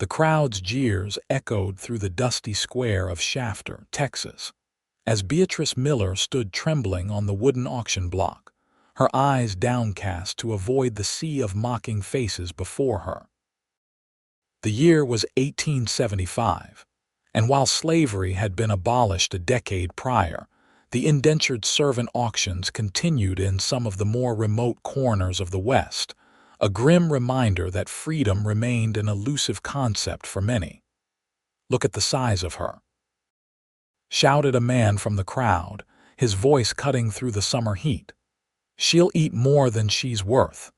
The crowd's jeers echoed through the dusty square of Shafter, Texas, as Beatrice Miller stood trembling on the wooden auction block, her eyes downcast to avoid the sea of mocking faces before her. The year was 1875, and while slavery had been abolished a decade prior, the indentured servant auctions continued in some of the more remote corners of the West, a grim reminder that freedom remained an elusive concept for many. "Look at the size of her," shouted a man from the crowd, his voice cutting through the summer heat. "She'll eat more than she's worth."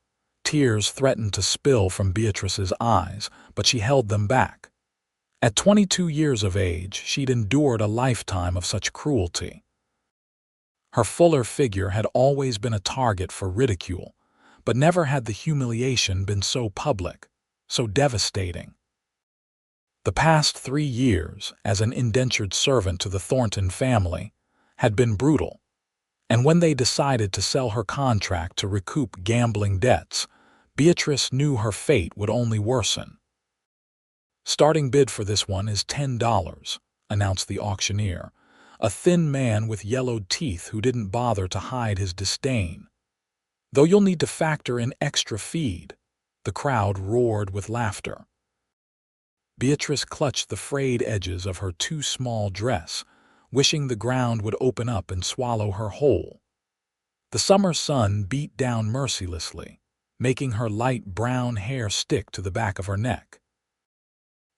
Tears threatened to spill from Beatrice's eyes, but she held them back. At 22 years of age, she'd endured a lifetime of such cruelty. Her fuller figure had always been a target for ridicule, but never had the humiliation been so public, so devastating. The past 3 years, as an indentured servant to the Thornton family, had been brutal, and when they decided to sell her contract to recoup gambling debts, Beatrice knew her fate would only worsen. "Starting bid for this one is $10, announced the auctioneer, a thin man with yellowed teeth who didn't bother to hide his disdain. "Though you'll need to factor in extra feed," the crowd roared with laughter. Beatrice clutched the frayed edges of her too small dress, wishing the ground would open up and swallow her whole. The summer sun beat down mercilessly, making her light brown hair stick to the back of her neck.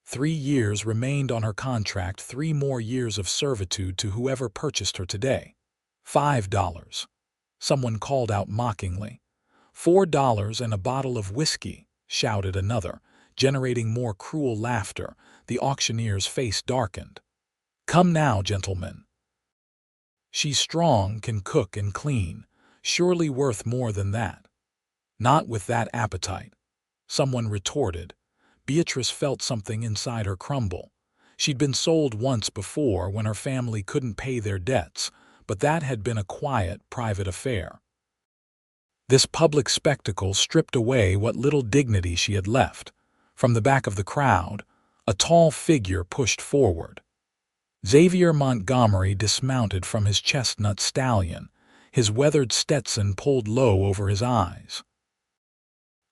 3 years remained on her contract, 3 more years of servitude to whoever purchased her today. $5. Someone called out mockingly. $4 and a bottle of whiskey, shouted another, generating more cruel laughter. The auctioneer's face darkened. "Come now, gentlemen. She's strong, can cook and clean, surely worth more than that." "Not with that appetite," someone retorted. Beatrice felt something inside her crumble. She'd been sold once before when her family couldn't pay their debts, but that had been a quiet, private affair. This public spectacle stripped away what little dignity she had left. From the back of the crowd, a tall figure pushed forward. Xavier Montgomery dismounted from his chestnut stallion, his weathered Stetson pulled low over his eyes.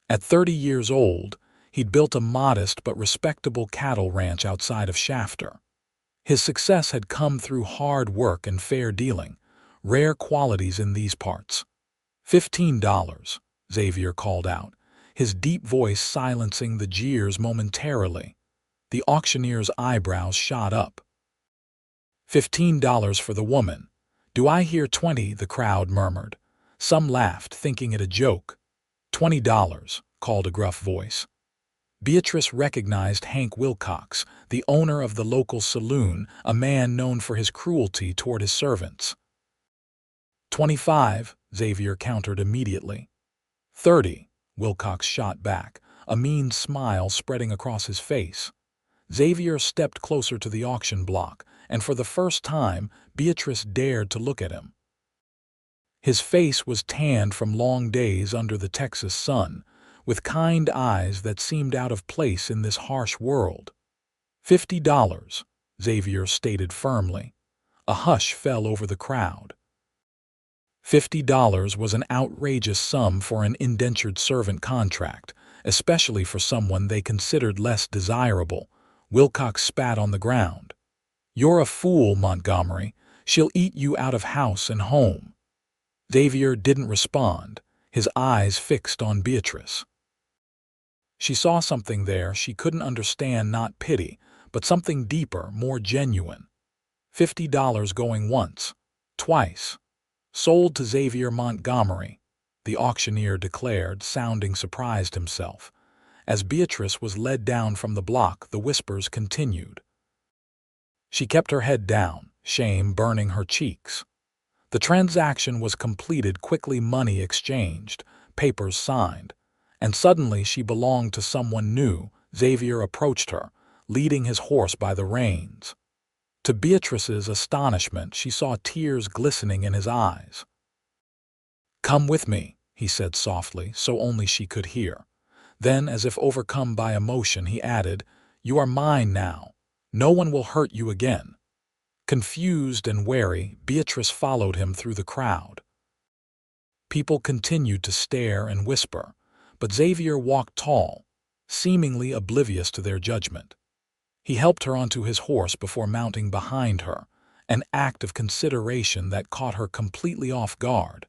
At 30 years old, he'd built a modest but respectable cattle ranch outside of Shafter. His success had come through hard work and fair dealing, rare qualities in these parts. $15, Xavier called out, his deep voice silencing the jeers momentarily. The auctioneer's eyebrows shot up. $15 for the woman. "Do I hear 20? The crowd murmured. Some laughed, thinking it a joke. $20, called a gruff voice. Beatrice recognized Hank Wilcox, the owner of the local saloon, a man known for his cruelty toward his servants. $25, Xavier countered immediately. $30, Wilcox shot back, a mean smile spreading across his face. Xavier stepped closer to the auction block, and for the first time, Beatrice dared to look at him. His face was tanned from long days under the Texas sun, with kind eyes that seemed out of place in this harsh world. $50, Xavier stated firmly. A hush fell over the crowd. $50 was an outrageous sum for an indentured servant contract, especially for someone they considered less desirable. Wilcox spat on the ground. "You're a fool, Montgomery. She'll eat you out of house and home." Xavier didn't respond, his eyes fixed on Beatrice. She saw something there she couldn't understand, not pity, but something deeper, more genuine. $50 going once, twice. "Sold to Xavier Montgomery," the auctioneer declared, sounding surprised himself. As Beatrice was led down from the block, the whispers continued. She kept her head down, shame burning her cheeks. The transaction was completed quickly, money exchanged, papers signed, and suddenly she belonged to someone new. Xavier approached her, leading his horse by the reins. To Beatrice's astonishment, she saw tears glistening in his eyes. "Come with me," he said softly, so only she could hear. Then, as if overcome by emotion, he added, You are mine now. No one will hurt you again." Confused and wary, Beatrice followed him through the crowd. People continued to stare and whisper, but Xavier walked tall, seemingly oblivious to their judgment. He helped her onto his horse before mounting behind her, an act of consideration that caught her completely off guard.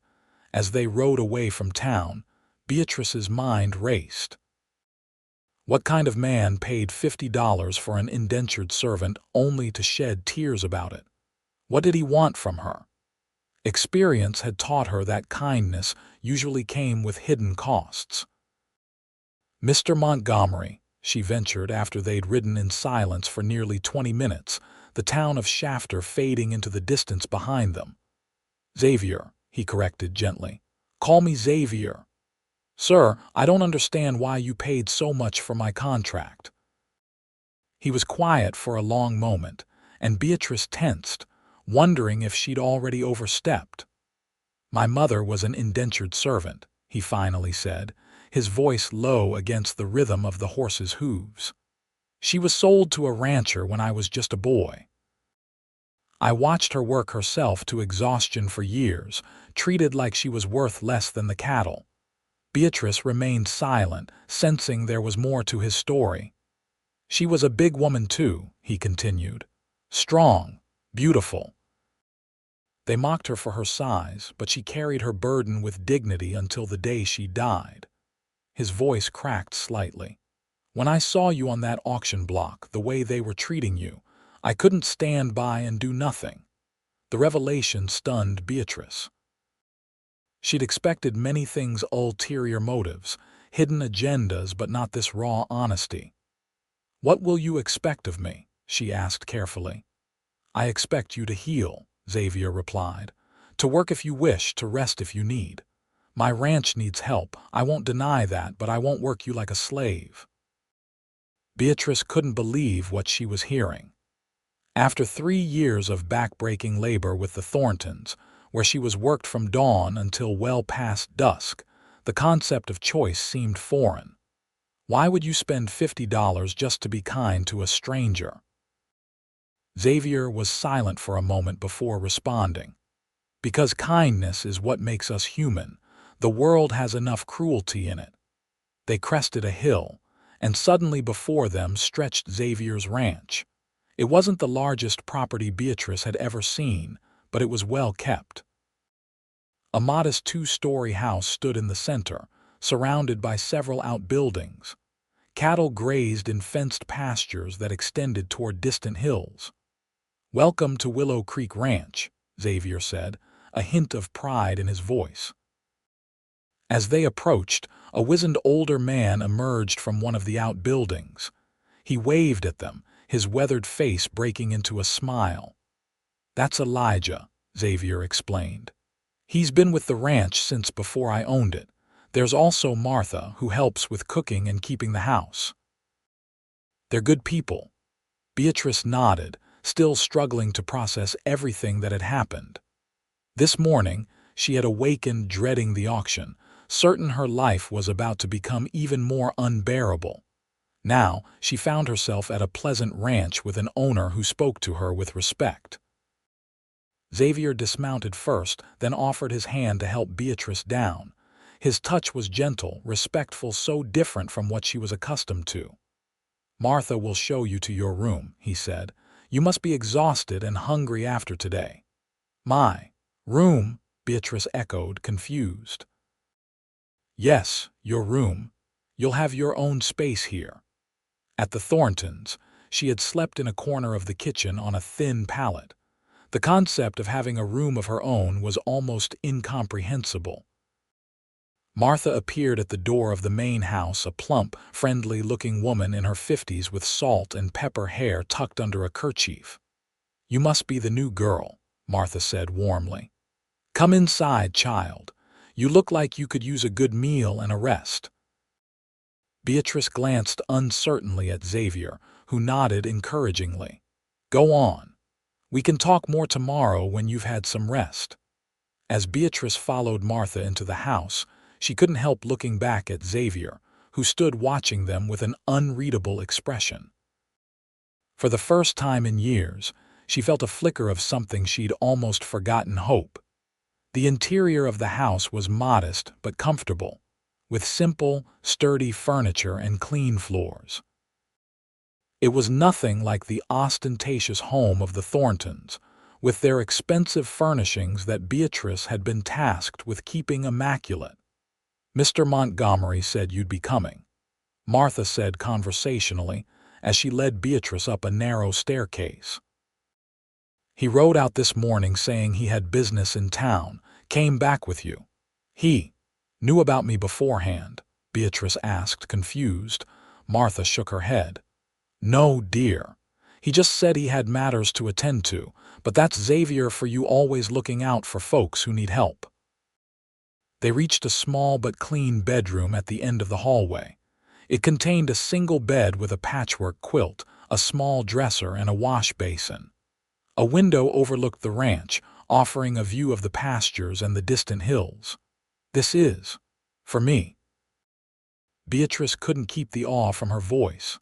As they rode away from town, Beatrice's mind raced. What kind of man paid $50 for an indentured servant only to shed tears about it? What did he want from her? Experience had taught her that kindness usually came with hidden costs. "Mr. Montgomery," she ventured after they'd ridden in silence for nearly 20 minutes, the town of Shafter fading into the distance behind them. "Xavier," he corrected gently. "Call me Xavier." "Sir, I don't understand why you paid so much for my contract." He was quiet for a long moment, and Beatrice tensed, wondering if she'd already overstepped. "My mother was an indentured servant," he finally said, his voice low against the rhythm of the horse's hooves. "She was sold to a rancher when I was just a boy. I watched her work herself to exhaustion for years, treated like she was worth less than the cattle." Beatrice remained silent, sensing there was more to his story. "She was a big woman too," he continued. "Strong, beautiful. They mocked her for her size, but she carried her burden with dignity until the day she died." His voice cracked slightly. "When I saw you on that auction block, the way they were treating you, I couldn't stand by and do nothing." The revelation stunned Beatrice. She'd expected many things: ulterior motives, hidden agendas, but not this raw honesty. "What will you expect of me?" she asked carefully. "I expect you to heal," Xavier replied. "To work if you wish, to rest if you need. My ranch needs help, I won't deny that, but I won't work you like a slave." Beatrice couldn't believe what she was hearing. After 3 years of back-breaking labor with the Thorntons, where she was worked from dawn until well past dusk, the concept of choice seemed foreign. Why would you spend $50 just to be kind to a stranger? Xavier was silent for a moment before responding. "Because kindness is what makes us human. The world has enough cruelty in it." They crested a hill, and suddenly before them stretched Xavier's ranch. It wasn't the largest property Beatrice had ever seen, but it was well kept. A modest 2-story house stood in the center, surrounded by several outbuildings. Cattle grazed in fenced pastures that extended toward distant hills. "Welcome to Willow Creek Ranch," Xavier said, a hint of pride in his voice. As they approached, a wizened older man emerged from one of the outbuildings. He waved at them, his weathered face breaking into a smile. "That's Elijah," Xavier explained. "He's been with the ranch since before I owned it. There's also Martha, who helps with cooking and keeping the house." "They're good people." Beatrice nodded, still struggling to process everything that had happened. This morning, she had awakened dreading the auction, certain her life was about to become even more unbearable. Now, she found herself at a pleasant ranch with an owner who spoke to her with respect. Xavier dismounted first, then offered his hand to help Beatrice down. His touch was gentle, respectful, so different from what she was accustomed to. "Martha will show you to your room," he said. "You must be exhausted and hungry after today." "My room?" Beatrice echoed, confused. "Yes, your room. You'll have your own space here." At the Thorntons, she had slept in a corner of the kitchen on a thin pallet. The concept of having a room of her own was almost incomprehensible. Martha appeared at the door of the main house, a plump, friendly-looking woman in her 50s with salt and pepper hair tucked under a kerchief. "You must be the new girl," Martha said warmly. "Come inside, child. You look like you could use a good meal and a rest." Beatrice glanced uncertainly at Xavier, who nodded encouragingly. "Go on. We can talk more tomorrow when you've had some rest." As Beatrice followed Martha into the house, she couldn't help looking back at Xavier, who stood watching them with an unreadable expression. For the first time in years, she felt a flicker of something she'd almost forgotten: hope. The interior of the house was modest but comfortable, with simple, sturdy furniture and clean floors. It was nothing like the ostentatious home of the Thorntons, with their expensive furnishings that Beatrice had been tasked with keeping immaculate. "Mr. Montgomery said you'd be coming," Martha said conversationally as she led Beatrice up a narrow staircase. "He rode out this morning saying he had business in town, came back with you." "He knew about me beforehand?" Beatrice asked, confused. Martha shook her head. "No, dear. He just said he had matters to attend to, but that's Xavier for you, always looking out for folks who need help." They reached a small but clean bedroom at the end of the hallway. It contained a single bed with a patchwork quilt, a small dresser, and a wash basin. A window overlooked the ranch, offering a view of the pastures and the distant hills. "This is for me." Beatrice couldn't keep the awe from her voice.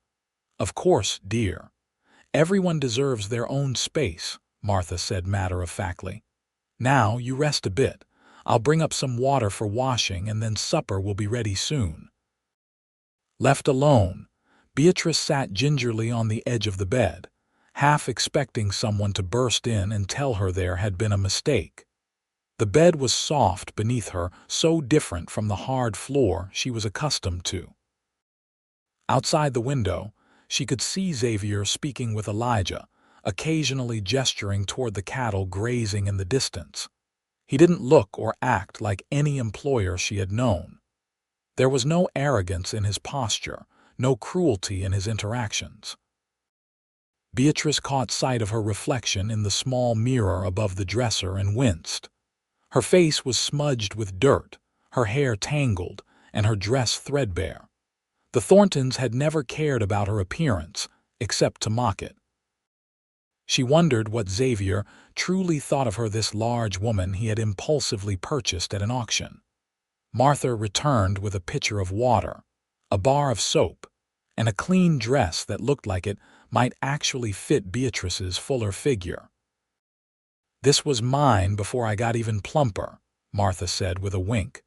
"Of course, dear. Everyone deserves their own space," Martha said matter-of-factly. "Now you rest a bit. I'll bring up some water for washing, and then supper will be ready soon." Left alone, Beatrice sat gingerly on the edge of the bed, half expecting someone to burst in and tell her there had been a mistake. The bed was soft beneath her, so different from the hard floor she was accustomed to. Outside the window, she could see Xavier speaking with Elijah, occasionally gesturing toward the cattle grazing in the distance. He didn't look or act like any employer she had known. There was no arrogance in his posture, no cruelty in his interactions. Beatrice caught sight of her reflection in the small mirror above the dresser and winced. Her face was smudged with dirt, her hair tangled, and her dress threadbare. The Thorntons had never cared about her appearance, except to mock it. She wondered what Xavier truly thought of her, this large woman he had impulsively purchased at an auction. Martha returned with a pitcher of water, a bar of soap, and a clean dress that looked like it might actually fit Beatrice's fuller figure. "This was mine before I got even plumper," Martha said with a wink.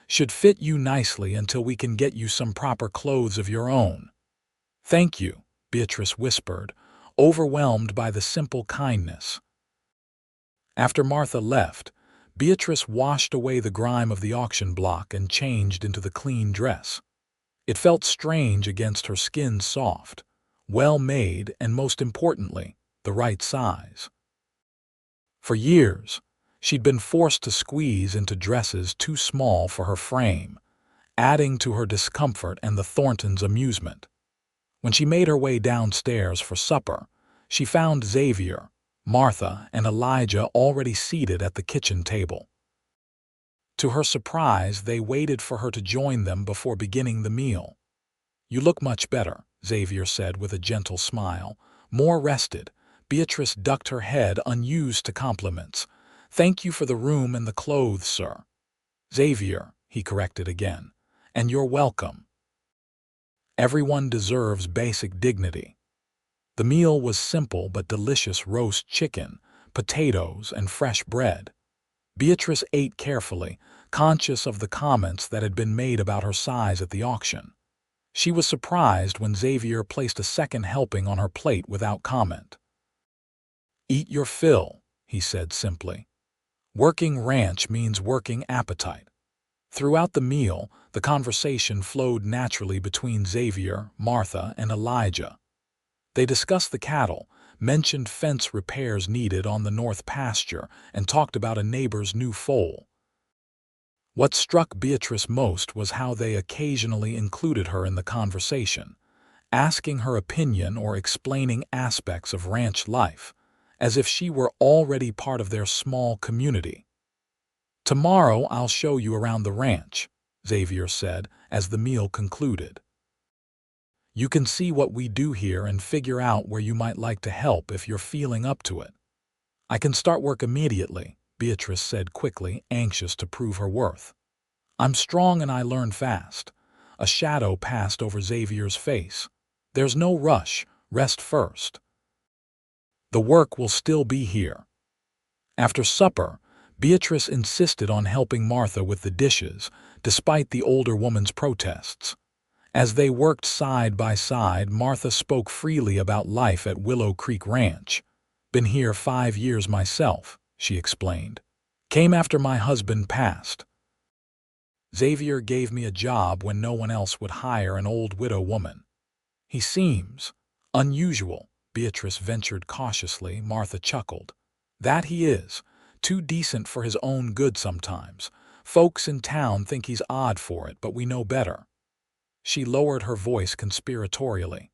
"Should fit you nicely until we can get you some proper clothes of your own." "Thank you," Beatrice whispered, overwhelmed by the simple kindness. After Martha left, Beatrice washed away the grime of the auction block and changed into the clean dress. It felt strange against her skin, soft, well-made, and most importantly, the right size. For years, she'd been forced to squeeze into dresses too small for her frame, adding to her discomfort and the Thorntons' amusement. When she made her way downstairs for supper, she found Xavier, Martha, and Elijah already seated at the kitchen table. To her surprise, they waited for her to join them before beginning the meal. "You look much better," Xavier said with a gentle smile. "More rested." Beatrice ducked her head, unused to compliments. "Thank you for the room and the clothes, sir." "Xavier," he corrected again. "And you're welcome. Everyone deserves basic dignity." The meal was simple but delicious: roast chicken, potatoes, and fresh bread. Beatrice ate carefully, conscious of the comments that had been made about her size at the auction. She was surprised when Xavier placed a second helping on her plate without comment. "Eat your fill," he said simply. "Working ranch means working appetite." Throughout the meal, the conversation flowed naturally between Xavier, Martha, and Elijah. They discussed the cattle, mentioned fence repairs needed on the north pasture, and talked about a neighbor's new foal. What struck Beatrice most was how they occasionally included her in the conversation, asking her opinion or explaining aspects of ranch life, as if she were already part of their small community. "Tomorrow I'll show you around the ranch," Xavier said as the meal concluded. "You can see what we do here and figure out where you might like to help if you're feeling up to it." "I can start work immediately," Beatrice said quickly, anxious to prove her worth. "I'm strong and I learn fast." A shadow passed over Xavier's face. "There's no rush. Rest first." The work will still be here. After supper, Beatrice insisted on helping Martha with the dishes, despite the older woman's protests. As they worked side by side, Martha spoke freely about life at Willow Creek Ranch. "Been here 5 years myself," she explained. "Came after my husband passed. Xavier gave me a job when no one else would hire an old widow woman. He seems unusual," Beatrice ventured cautiously. Martha chuckled. "That he is. Too decent for his own good sometimes. Folks in town think he's odd for it, but we know better." She lowered her voice conspiratorially.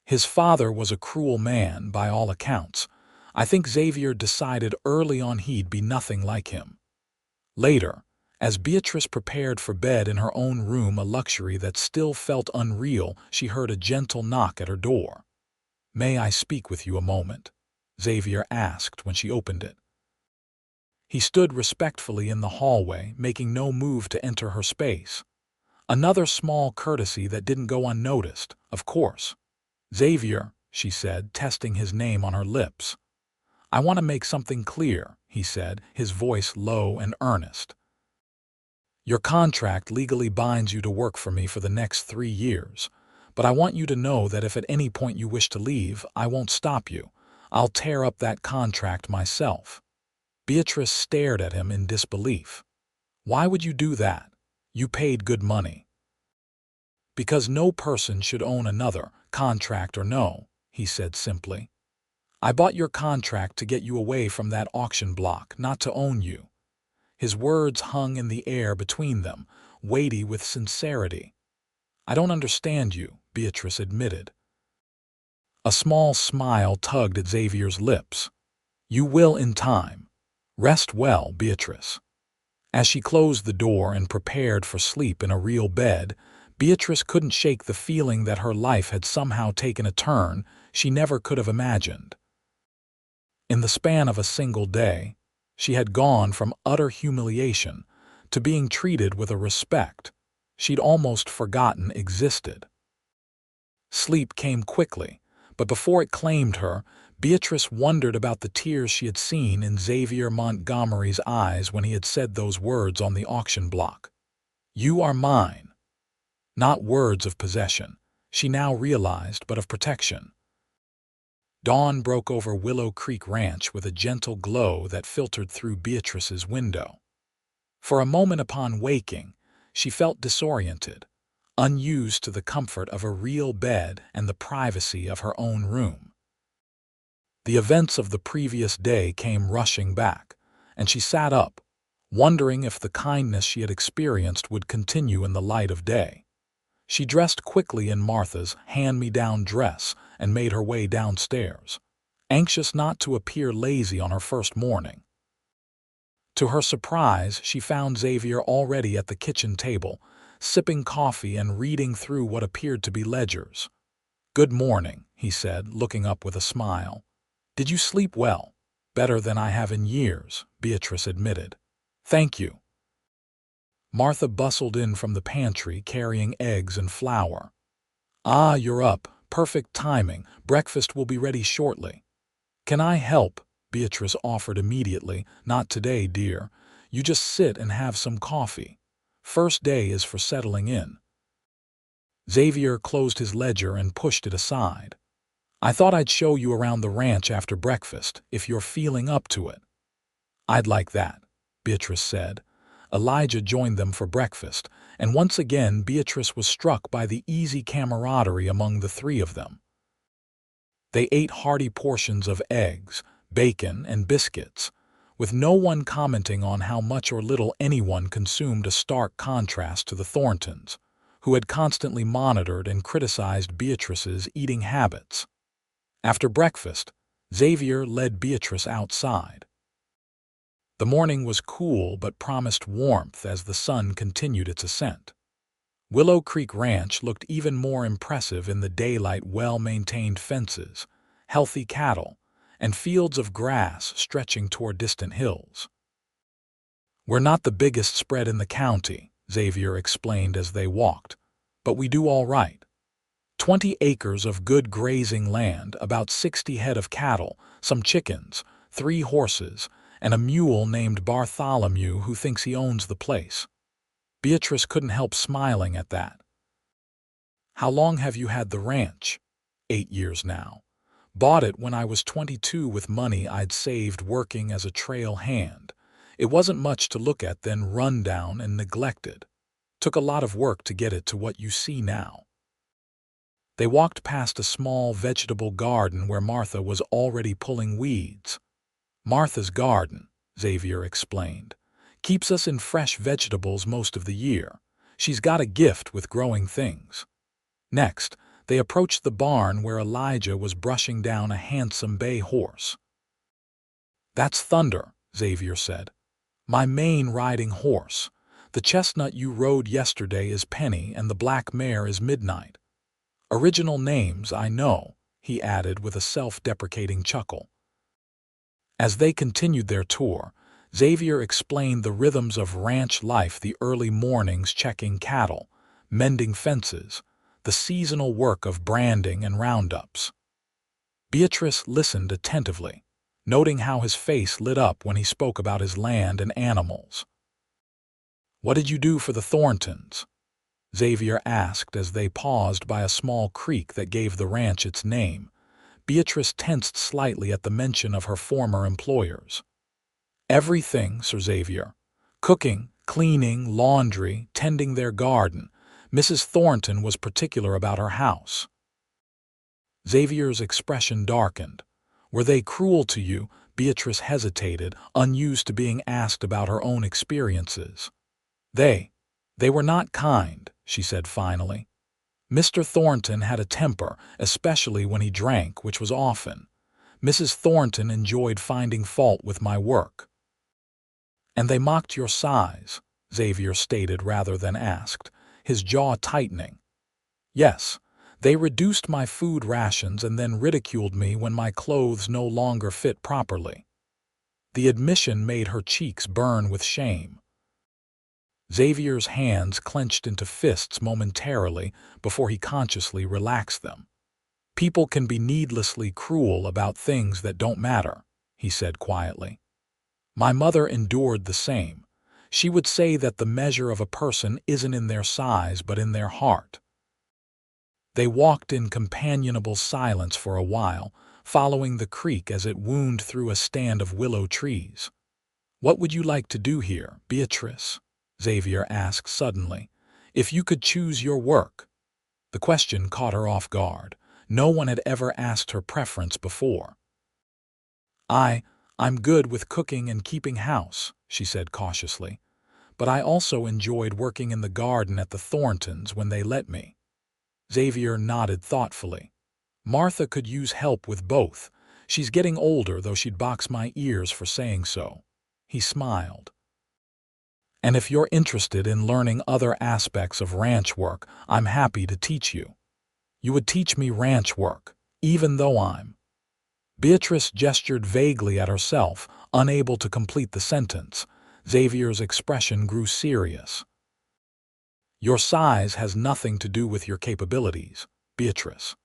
"His father was a cruel man, by all accounts. I think Xavier decided early on he'd be nothing like him." Later, as Beatrice prepared for bed in her own room, a luxury that still felt unreal, she heard a gentle knock at her door. "May I speak with you a moment?" Xavier asked when she opened it. He stood respectfully in the hallway, making no move to enter her space. Another small courtesy that didn't go unnoticed, of course. "Xavier," she said, testing his name on her lips. "I want to make something clear," he said, his voice low and earnest. "Your contract legally binds you to work for me for the next 3 years, but I want you to know that if at any point you wish to leave, I won't stop you. I'll tear up that contract myself." Beatrice stared at him in disbelief. "Why would you do that? You paid good money." "Because no person should own another, contract or no," he said simply. "I bought your contract to get you away from that auction block, not to own you." His words hung in the air between them, weighty with sincerity. "I don't understand you," Beatrice admitted. A small smile tugged at Xavier's lips. "You will in time. Rest well, Beatrice." As she closed the door and prepared for sleep in a real bed, Beatrice couldn't shake the feeling that her life had somehow taken a turn she never could have imagined. In the span of a single day, she had gone from utter humiliation to being treated with a respect she'd almost forgotten existed. Sleep came quickly, but before it claimed her, Beatrice wondered about the tears she had seen in Xavier Montgomery's eyes when he had said those words on the auction block. "You are mine." Not words of possession, she now realized, but of protection. Dawn broke over Willow Creek Ranch with a gentle glow that filtered through Beatrice's window. For a moment upon waking, she felt disoriented, unused to the comfort of a real bed and the privacy of her own room. The events of the previous day came rushing back, and she sat up, wondering if the kindness she had experienced would continue in the light of day. She dressed quickly in Martha's hand-me-down dress and made her way downstairs, anxious not to appear lazy on her first morning. To her surprise, she found Xavier already at the kitchen table, sipping coffee and reading through what appeared to be ledgers. "Good morning," he said, looking up with a smile. "Did you sleep well?" "Better than I have in years," Beatrice admitted. "Thank you." Martha bustled in from the pantry carrying eggs and flour. "Ah, you're up. Perfect timing. Breakfast will be ready shortly." "Can I help?" Beatrice offered immediately. "Not today, dear. You just sit and have some coffee. First day is for settling in." Xavier closed his ledger and pushed it aside. "I thought I'd show you around the ranch after breakfast, if you're feeling up to it." "I'd like that," Beatrice said. Elijah joined them for breakfast, and once again Beatrice was struck by the easy camaraderie among the three of them. They ate hearty portions of eggs, bacon, and biscuits, with no one commenting on how much or little anyone consumed, a stark contrast to the Thorntons, who had constantly monitored and criticized Beatrice's eating habits. After breakfast, Xavier led Beatrice outside. The morning was cool but promised warmth as the sun continued its ascent. Willow Creek Ranch looked even more impressive in the daylight, well-maintained fences, healthy cattle, and fields of grass stretching toward distant hills. "We're not the biggest spread in the county," Xavier explained as they walked, "but we do all right." 20 acres of good grazing land, about 60 head of cattle, some chickens, 3 horses, and a mule named Bartholomew who thinks he owns the place. Beatrice couldn't help smiling at that. How long have you had the ranch? 8 years now. Bought it when I was 22 with money I'd saved working as a trail hand. It wasn't much to look at then, run down and neglected. Took a lot of work to get it to what you see now. They walked past a small vegetable garden where Martha was already pulling weeds. Martha's garden, Xavier explained, keeps us in fresh vegetables most of the year. She's got a gift with growing things. Next, they approached the barn where Elijah was brushing down a handsome bay horse. That's Thunder, Xavier said. My main riding horse. The chestnut you rode yesterday is Penny and the black mare is Midnight. Original names, I know, he added with a self-deprecating chuckle. As they continued their tour, Xavier explained the rhythms of ranch life, the early mornings checking cattle, mending fences, the seasonal work of branding and roundups. Beatrice listened attentively, noting how his face lit up when he spoke about his land and animals. What did you do for the Thorntons? Xavier asked as they paused by a small creek that gave the ranch its name. Beatrice tensed slightly at the mention of her former employers. Everything, Sir Xavier. Cooking, cleaning, laundry, tending their garden. Mrs. Thornton was particular about her house. Xavier's expression darkened. Were they cruel to you? Beatrice hesitated, unused to being asked about her own experiences. They were not kind, she said finally. Mr. Thornton had a temper, especially when he drank, which was often. Mrs. Thornton enjoyed finding fault with my work. And they mocked your size, Xavier stated rather than asked, his jaw tightening. Yes, they reduced my food rations and then ridiculed me when my clothes no longer fit properly. The admission made her cheeks burn with shame. Xavier's hands clenched into fists momentarily before he consciously relaxed them. People can be needlessly cruel about things that don't matter, he said quietly. My mother endured the same. She would say that the measure of a person isn't in their size but in their heart. They walked in companionable silence for a while, following the creek as it wound through a stand of willow trees. What would you like to do here, Beatrice? Xavier asked suddenly. If you could choose your work. The question caught her off guard. No one had ever asked her preference before. I'm good with cooking and keeping house, she said cautiously. But I also enjoyed working in the garden at the Thorntons when they let me. Xavier nodded thoughtfully. Martha could use help with both. She's getting older, though she'd box my ears for saying so. He smiled. And if you're interested in learning other aspects of ranch work, I'm happy to teach you. You would teach me ranch work, even though I'm... Beatrice gestured vaguely at herself, unable to complete the sentence. Xavier's expression grew serious. Your size has nothing to do with your capabilities, Beatrice.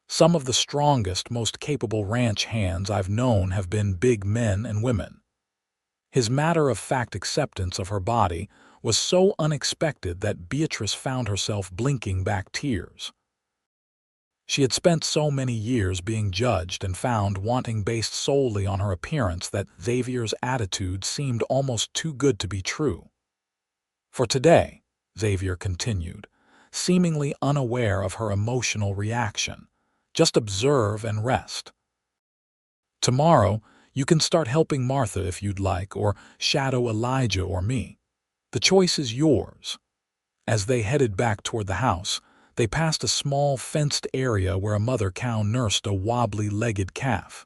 Some of the strongest, most capable ranch hands I've known have been big men and women. His matter-of-fact acceptance of her body was so unexpected that Beatrice found herself blinking back tears. She had spent so many years being judged and found wanting based solely on her appearance that Xavier's attitude seemed almost too good to be true. For today, Xavier continued, seemingly unaware of her emotional reaction, just observe and rest. Tomorrow, you can start helping Martha if you'd like, or shadow Elijah or me. The choice is yours. As they headed back toward the house, they passed a small fenced area where a mother cow nursed a wobbly-legged calf.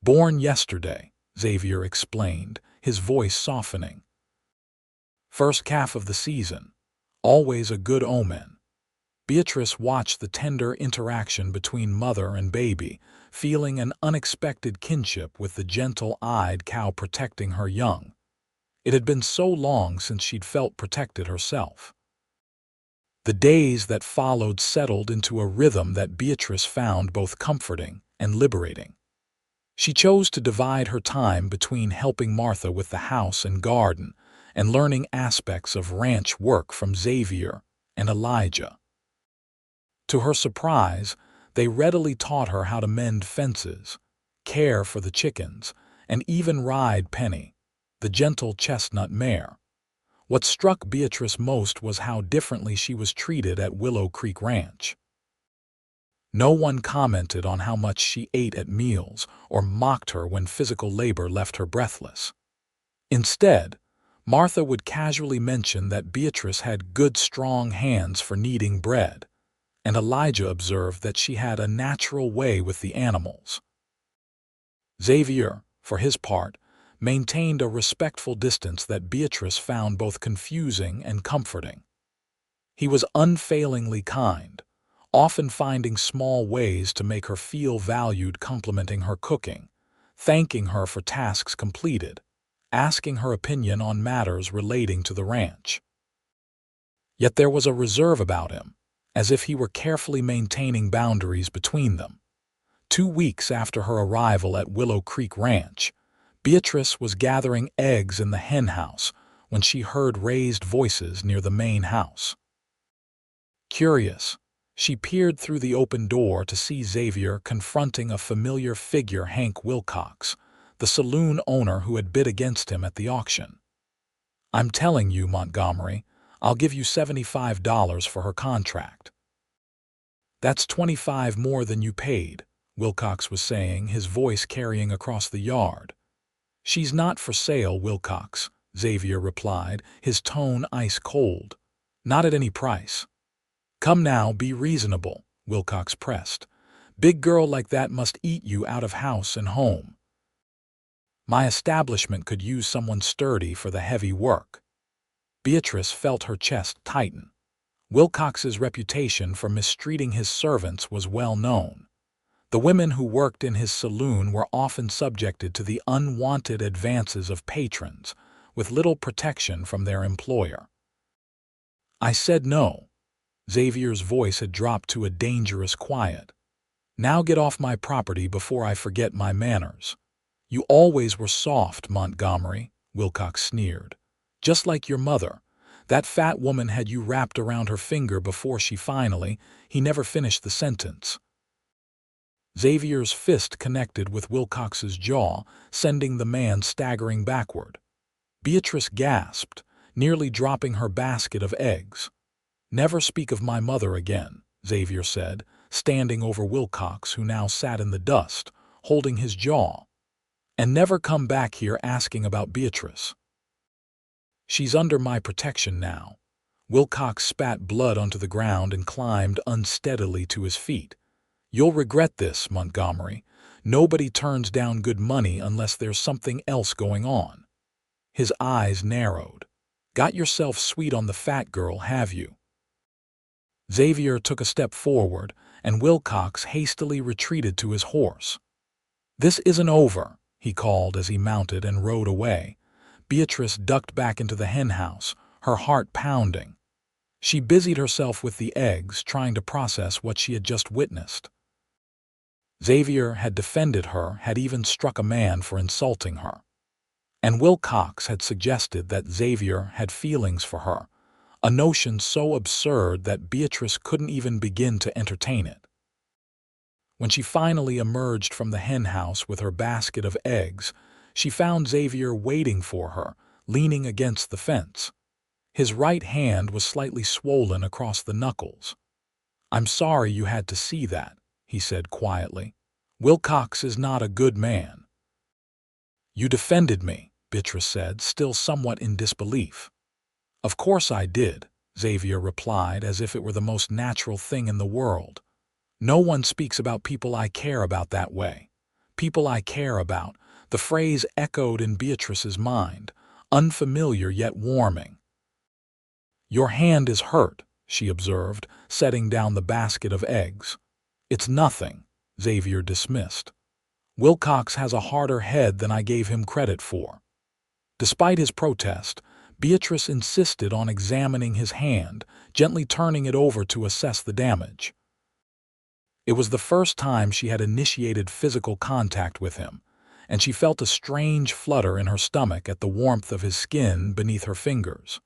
Born yesterday, Xavier explained, his voice softening. First calf of the season. Always a good omen. Beatrice watched the tender interaction between mother and baby, feeling an unexpected kinship with the gentle-eyed cow protecting her young. It had been so long since she'd felt protected herself. The days that followed settled into a rhythm that Beatrice found both comforting and liberating. She chose to divide her time between helping Martha with the house and garden and learning aspects of ranch work from Xavier and Elijah. To her surprise, they readily taught her how to mend fences, care for the chickens, and even ride Penny, the gentle chestnut mare. What struck Beatrice most was how differently she was treated at Willow Creek Ranch. No one commented on how much she ate at meals or mocked her when physical labor left her breathless. Instead, Martha would casually mention that Beatrice had good, strong hands for kneading bread, and Elijah observed that she had a natural way with the animals. Xavier, for his part, maintained a respectful distance that Beatrice found both confusing and comforting. He was unfailingly kind, often finding small ways to make her feel valued, complimenting her cooking, thanking her for tasks completed, asking her opinion on matters relating to the ranch. Yet there was a reserve about him, as if he were carefully maintaining boundaries between them. 2 weeks after her arrival at Willow Creek Ranch, Beatrice was gathering eggs in the hen house when she heard raised voices near the main house. Curious, she peered through the open door to see Xavier confronting a familiar figure, Hank Wilcox, the saloon owner who had bid against him at the auction. "I'm telling you, Montgomery, I'll give you $75 for her contract." "That's 25 more than you paid," Wilcox was saying, his voice carrying across the yard. "She's not for sale, Wilcox," Xavier replied, his tone ice cold. "Not at any price." "Come now, be reasonable," Wilcox pressed. "Big girl like that must eat you out of house and home." "My establishment could use someone sturdy for the heavy work." Beatrice felt her chest tighten. Wilcox's reputation for mistreating his servants was well known. The women who worked in his saloon were often subjected to the unwanted advances of patrons, with little protection from their employer. "I said no." Xavier's voice had dropped to a dangerous quiet. "Now get off my property before I forget my manners." "You always were soft, Montgomery," Wilcox sneered. "Just like your mother. That fat woman had you wrapped around her finger before she finally—" He never finished the sentence. Xavier's fist connected with Wilcox's jaw, sending the man staggering backward. Beatrice gasped, nearly dropping her basket of eggs. "Never speak of my mother again," Xavier said, standing over Wilcox, who now sat in the dust, holding his jaw. "And never come back here asking about Beatrice. She's under my protection now." Wilcox spat blood onto the ground and climbed unsteadily to his feet. "You'll regret this, Montgomery. Nobody turns down good money unless there's something else going on." His eyes narrowed. "Got yourself sweet on the fat girl, have you?" Xavier took a step forward, and Wilcox hastily retreated to his horse. "This isn't over," he called as he mounted and rode away. Beatrice ducked back into the hen house, her heart pounding. She busied herself with the eggs, trying to process what she had just witnessed. Xavier had defended her, had even struck a man for insulting her. And Wilcox had suggested that Xavier had feelings for her, a notion so absurd that Beatrice couldn't even begin to entertain it. When she finally emerged from the hen house with her basket of eggs, she found Xavier waiting for her, leaning against the fence. His right hand was slightly swollen across the knuckles. "I'm sorry you had to see that," he said quietly. "Wilcox is not a good man." "You defended me," Beatrice said, still somewhat in disbelief. "Of course I did," Xavier replied, as if it were the most natural thing in the world. "No one speaks about people I care about that way. People I care about." The phrase echoed in Beatrice's mind, unfamiliar yet warming. "Your hand is hurt," she observed, setting down the basket of eggs. "It's nothing," Xavier dismissed. "Wilcox has a harder head than I gave him credit for." Despite his protest, Beatrice insisted on examining his hand, gently turning it over to assess the damage. It was the first time she had initiated physical contact with him, and she felt a strange flutter in her stomach at the warmth of his skin beneath her fingers.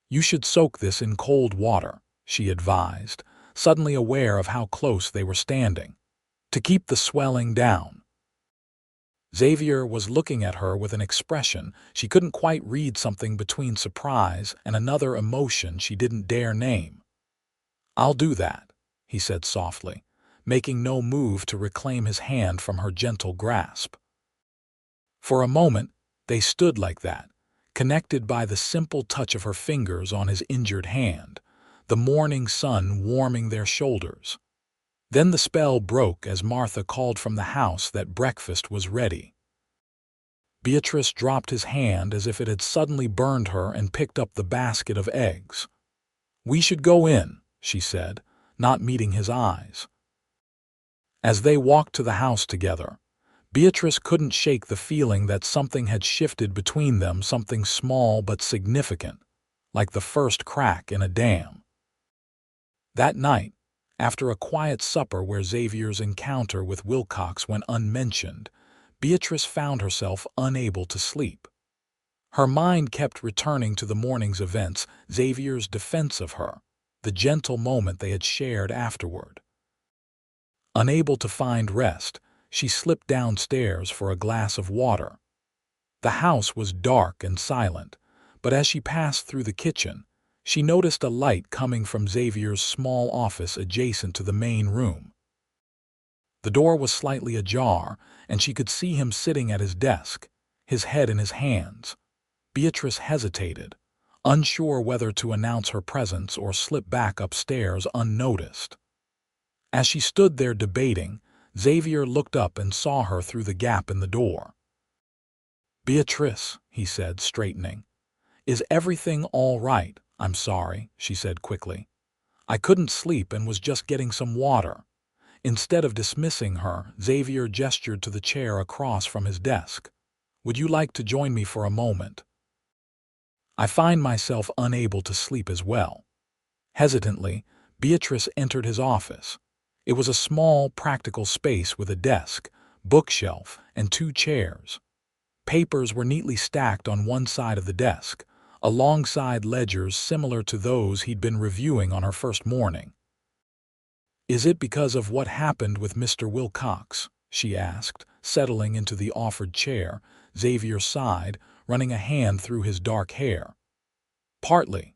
"You should soak this in cold water," she advised, suddenly aware of how close they were standing, "to keep the swelling down." Xavier was looking at her with an expression she couldn't quite read, something between surprise and another emotion she didn't dare name. "I'll do that," he said softly, making no move to reclaim his hand from her gentle grasp. For a moment, they stood like that, connected by the simple touch of her fingers on his injured hand, the morning sun warming their shoulders. Then the spell broke as Martha called from the house that breakfast was ready. Beatrice dropped his hand as if it had suddenly burned her and picked up the basket of eggs. "We should go in," she said, not meeting his eyes. As they walked to the house together, Beatrice couldn't shake the feeling that something had shifted between them, something small but significant, like the first crack in a dam. That night, after a quiet supper where Xavier's encounter with Wilcox went unmentioned, Beatrice found herself unable to sleep. Her mind kept returning to the morning's events, Xavier's defense of her, the gentle moment they had shared afterward. Unable to find rest, she slipped downstairs for a glass of water. The house was dark and silent, but as she passed through the kitchen, she noticed a light coming from Xavier's small office adjacent to the main room. The door was slightly ajar, and she could see him sitting at his desk, his head in his hands. Beatrice hesitated, unsure whether to announce her presence or slip back upstairs unnoticed. As she stood there debating, Xavier looked up and saw her through the gap in the door. "Beatrice," he said, straightening. "Is everything all right?" "I'm sorry," she said quickly. "I couldn't sleep and was just getting some water." Instead of dismissing her, Xavier gestured to the chair across from his desk. "Would you like to join me for a moment? I find myself unable to sleep as well." Hesitantly, Beatrice entered his office. It was a small, practical space with a desk, bookshelf, and 2 chairs. Papers were neatly stacked on one side of the desk, alongside ledgers similar to those he'd been reviewing on her first morning. "Is it because of what happened with Mr. Wilcox?" she asked, settling into the offered chair. Xavier sighed, running a hand through his dark hair. "Partly.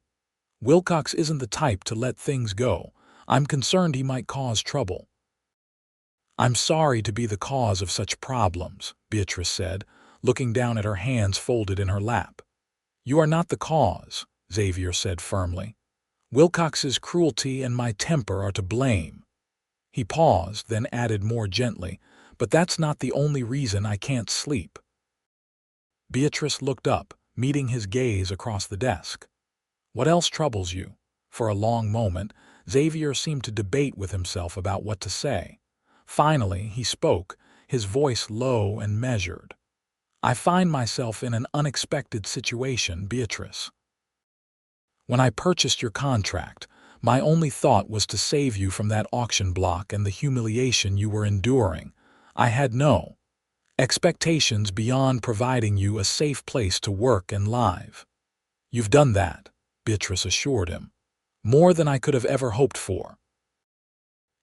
Wilcox isn't the type to let things go. I'm concerned he might cause trouble." "I'm sorry to be the cause of such problems," Beatrice said, looking down at her hands folded in her lap. "You are not the cause," Xavier said firmly. "Wilcox's cruelty and my temper are to blame." He paused, then added more gently, "But that's not the only reason I can't sleep." Beatrice looked up, meeting his gaze across the desk. "What else troubles you?" For a long moment, Xavier seemed to debate with himself about what to say. Finally, he spoke, his voice low and measured. "I find myself in an unexpected situation, Beatrice. When I purchased your contract, my only thought was to save you from that auction block and the humiliation you were enduring. I had no expectations beyond providing you a safe place to work and live. You've done that," Beatrice assured him. "More than I could have ever hoped for."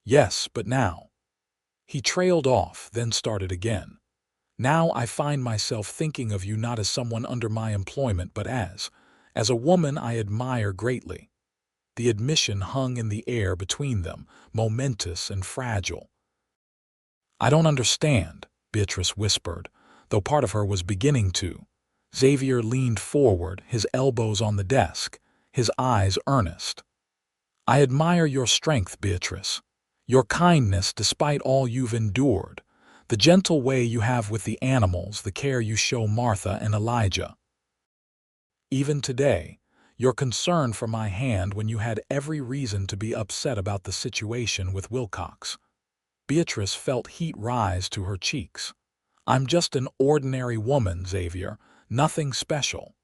"Yes, but now—" He trailed off, then started again. "Now I find myself thinking of you not as someone under my employment, but as a woman I admire greatly." The admission hung in the air between them, momentous and fragile. "I don't understand," Beatrice whispered, though part of her was beginning to. Xavier leaned forward, his elbows on the desk, his eyes earnest. "I admire your strength, Beatrice. Your kindness despite all you've endured. The gentle way you have with the animals, the care you show Martha and Elijah. Even today, your concern for my hand when you had every reason to be upset about the situation with Wilcox." Beatrice felt heat rise to her cheeks. "I'm just an ordinary woman, Xavier, nothing special."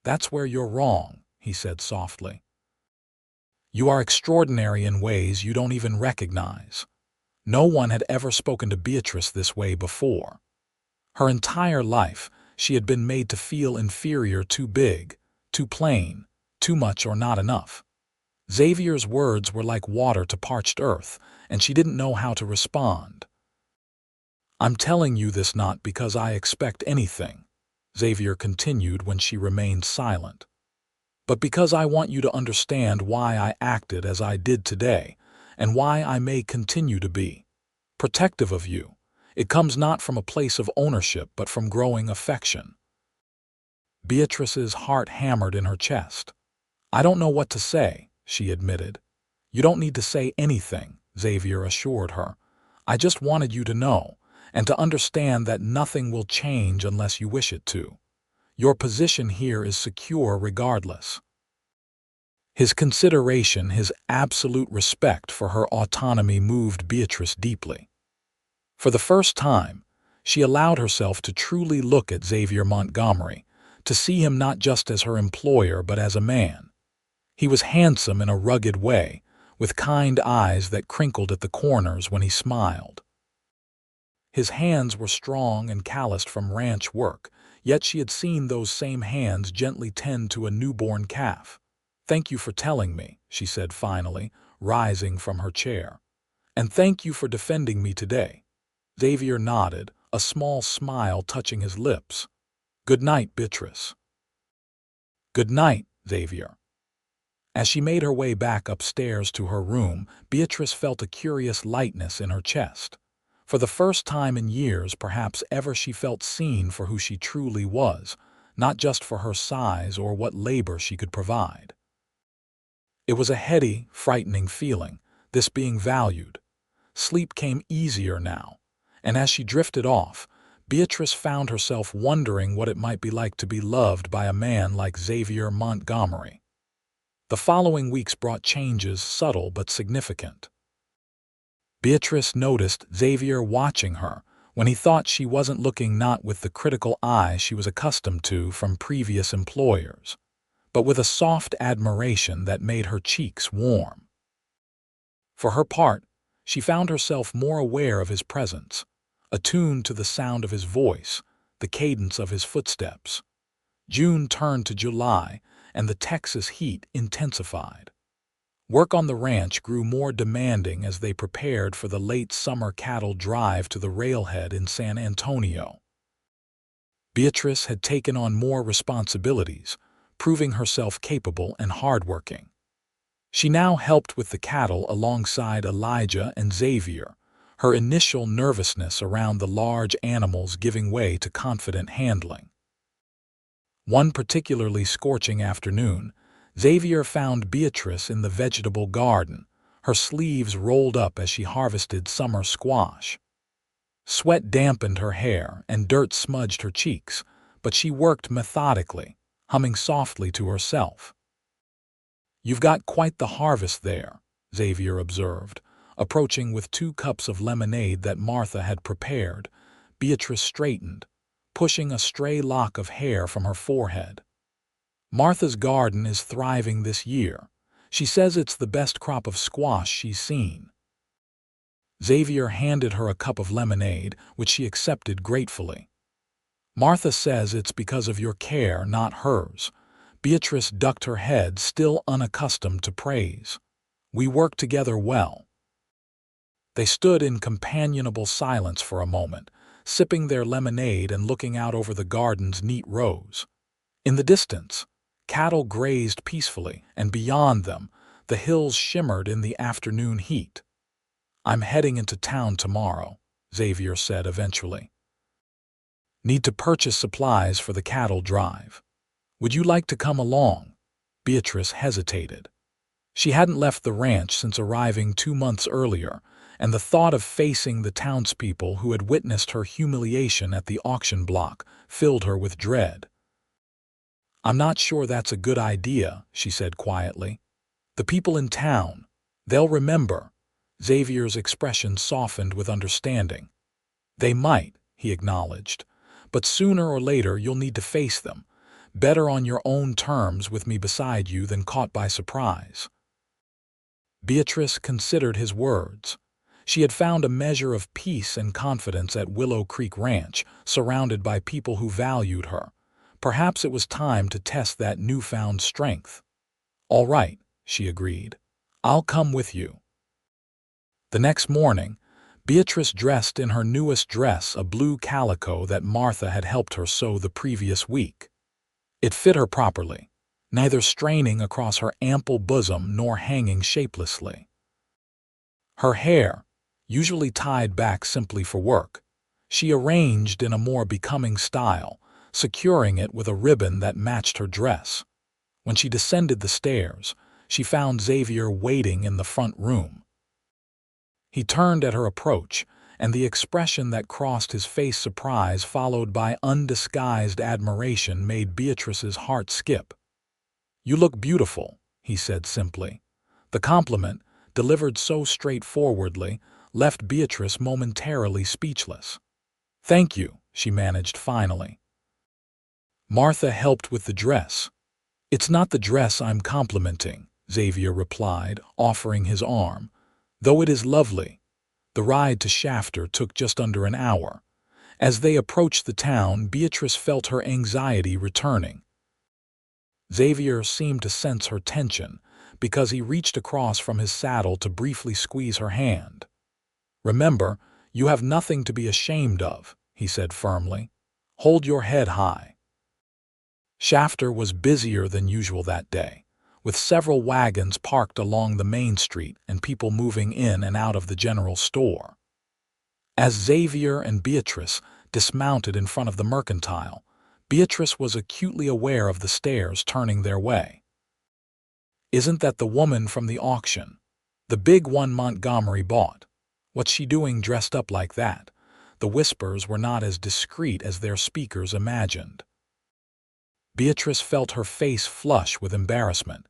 "That's where you're wrong," he said softly. "You are extraordinary in ways you don't even recognize." No one had ever spoken to Beatrice this way before. Her entire life, she had been made to feel inferior, too big, too plain, too much or not enough. Xavier's words were like water to parched earth, and she didn't know how to respond. "I'm telling you this not because I expect anything," Xavier continued when she remained silent, "but because I want you to understand why I acted as I did today, and why I may continue to be protective of you. It comes not from a place of ownership, but from growing affection." Beatrice's heart hammered in her chest. "I don't know what to say," she admitted. "You don't need to say anything," Xavier assured her. "I just wanted you to know, and to understand that nothing will change unless you wish it to. Your position here is secure regardless." His consideration, his absolute respect for her autonomy moved Beatrice deeply. For the first time, she allowed herself to truly look at Xavier Montgomery, to see him not just as her employer but as a man. He was handsome in a rugged way, with kind eyes that crinkled at the corners when he smiled. His hands were strong and calloused from ranch work, yet she had seen those same hands gently tend to a newborn calf. "Thank you for telling me," she said finally, rising from her chair. "And thank you for defending me today." Xavier nodded, a small smile touching his lips. "Good night, Beatrice." "Good night, Xavier." As she made her way back upstairs to her room, Beatrice felt a curious lightness in her chest. For the first time in years, perhaps ever, she felt seen for who she truly was, not just for her size or what labor she could provide. It was a heady, frightening feeling, this being valued. Sleep came easier now, and as she drifted off, Beatrice found herself wondering what it might be like to be loved by a man like Xavier Montgomery. The following weeks brought changes, subtle but significant. Beatrice noticed Xavier watching her when he thought she wasn't looking, not with the critical eye she was accustomed to from previous employers, but with a soft admiration that made her cheeks warm. For her part, she found herself more aware of his presence, attuned to the sound of his voice, the cadence of his footsteps. June turned to July, and the Texas heat intensified. Work on the ranch grew more demanding as they prepared for the late summer cattle drive to the railhead in San Antonio. Beatrice had taken on more responsibilities, proving herself capable and hardworking. She now helped with the cattle alongside Elijah and Xavier, her initial nervousness around the large animals giving way to confident handling. One particularly scorching afternoon, Xavier found Beatrice in the vegetable garden, her sleeves rolled up as she harvested summer squash. Sweat dampened her hair and dirt smudged her cheeks, but she worked methodically, humming softly to herself. "You've got quite the harvest there," Xavier observed, approaching with 2 cups of lemonade that Martha had prepared. Beatrice straightened, pushing a stray lock of hair from her forehead. "Martha's garden is thriving this year. She says it's the best crop of squash she's seen." Xavier handed her a cup of lemonade, which she accepted gratefully. "Martha says it's because of your care, not hers." Beatrice ducked her head, still unaccustomed to praise. "We work together well." They stood in companionable silence for a moment, sipping their lemonade and looking out over the garden's neat rows. In the distance, cattle grazed peacefully, and beyond them, the hills shimmered in the afternoon heat. "I'm heading into town tomorrow," Xavier said eventually. "Need to purchase supplies for the cattle drive. Would you like to come along?" Beatrice hesitated. She hadn't left the ranch since arriving 2 months earlier, and the thought of facing the townspeople who had witnessed her humiliation at the auction block filled her with dread. "I'm not sure that's a good idea," she said quietly. "The people in town, they'll remember." Xavier's expression softened with understanding. "They might," he acknowledged, "but sooner or later you'll need to face them. Better on your own terms with me beside you than caught by surprise." Beatrice considered his words. She had found a measure of peace and confidence at Willow Creek Ranch, surrounded by people who valued her. Perhaps it was time to test that newfound strength. "All right," she agreed. "I'll come with you." The next morning, Beatrice dressed in her newest dress, a blue calico that Martha had helped her sew the previous week. It fit her properly, neither straining across her ample bosom nor hanging shapelessly. Her hair, usually tied back simply for work, she arranged in a more becoming style, securing it with a ribbon that matched her dress. When she descended the stairs, she found Xavier waiting in the front room. He turned at her approach, and the expression that crossed his face, surprise followed by undisguised admiration, made Beatrice's heart skip. "You look beautiful," he said simply. The compliment, delivered so straightforwardly, left Beatrice momentarily speechless. "Thank you," she managed finally. Martha helped with the dress. "It's not the dress I'm complimenting," Xavier replied, offering his arm. "Though it is lovely." The ride to Shafter took just under an hour. As they approached the town, Beatrice felt her anxiety returning. Xavier seemed to sense her tension, because he reached across from his saddle to briefly squeeze her hand. "Remember, you have nothing to be ashamed of," he said firmly. "Hold your head high." Shafter was busier than usual that day, with several wagons parked along the main street and people moving in and out of the general store. As Xavier and Beatrice dismounted in front of the mercantile, Beatrice was acutely aware of the stares turning their way. "Isn't that the woman from the auction? The big one Montgomery bought? What's she doing dressed up like that?" The whispers were not as discreet as their speakers imagined. Beatrice felt her face flush with embarrassment,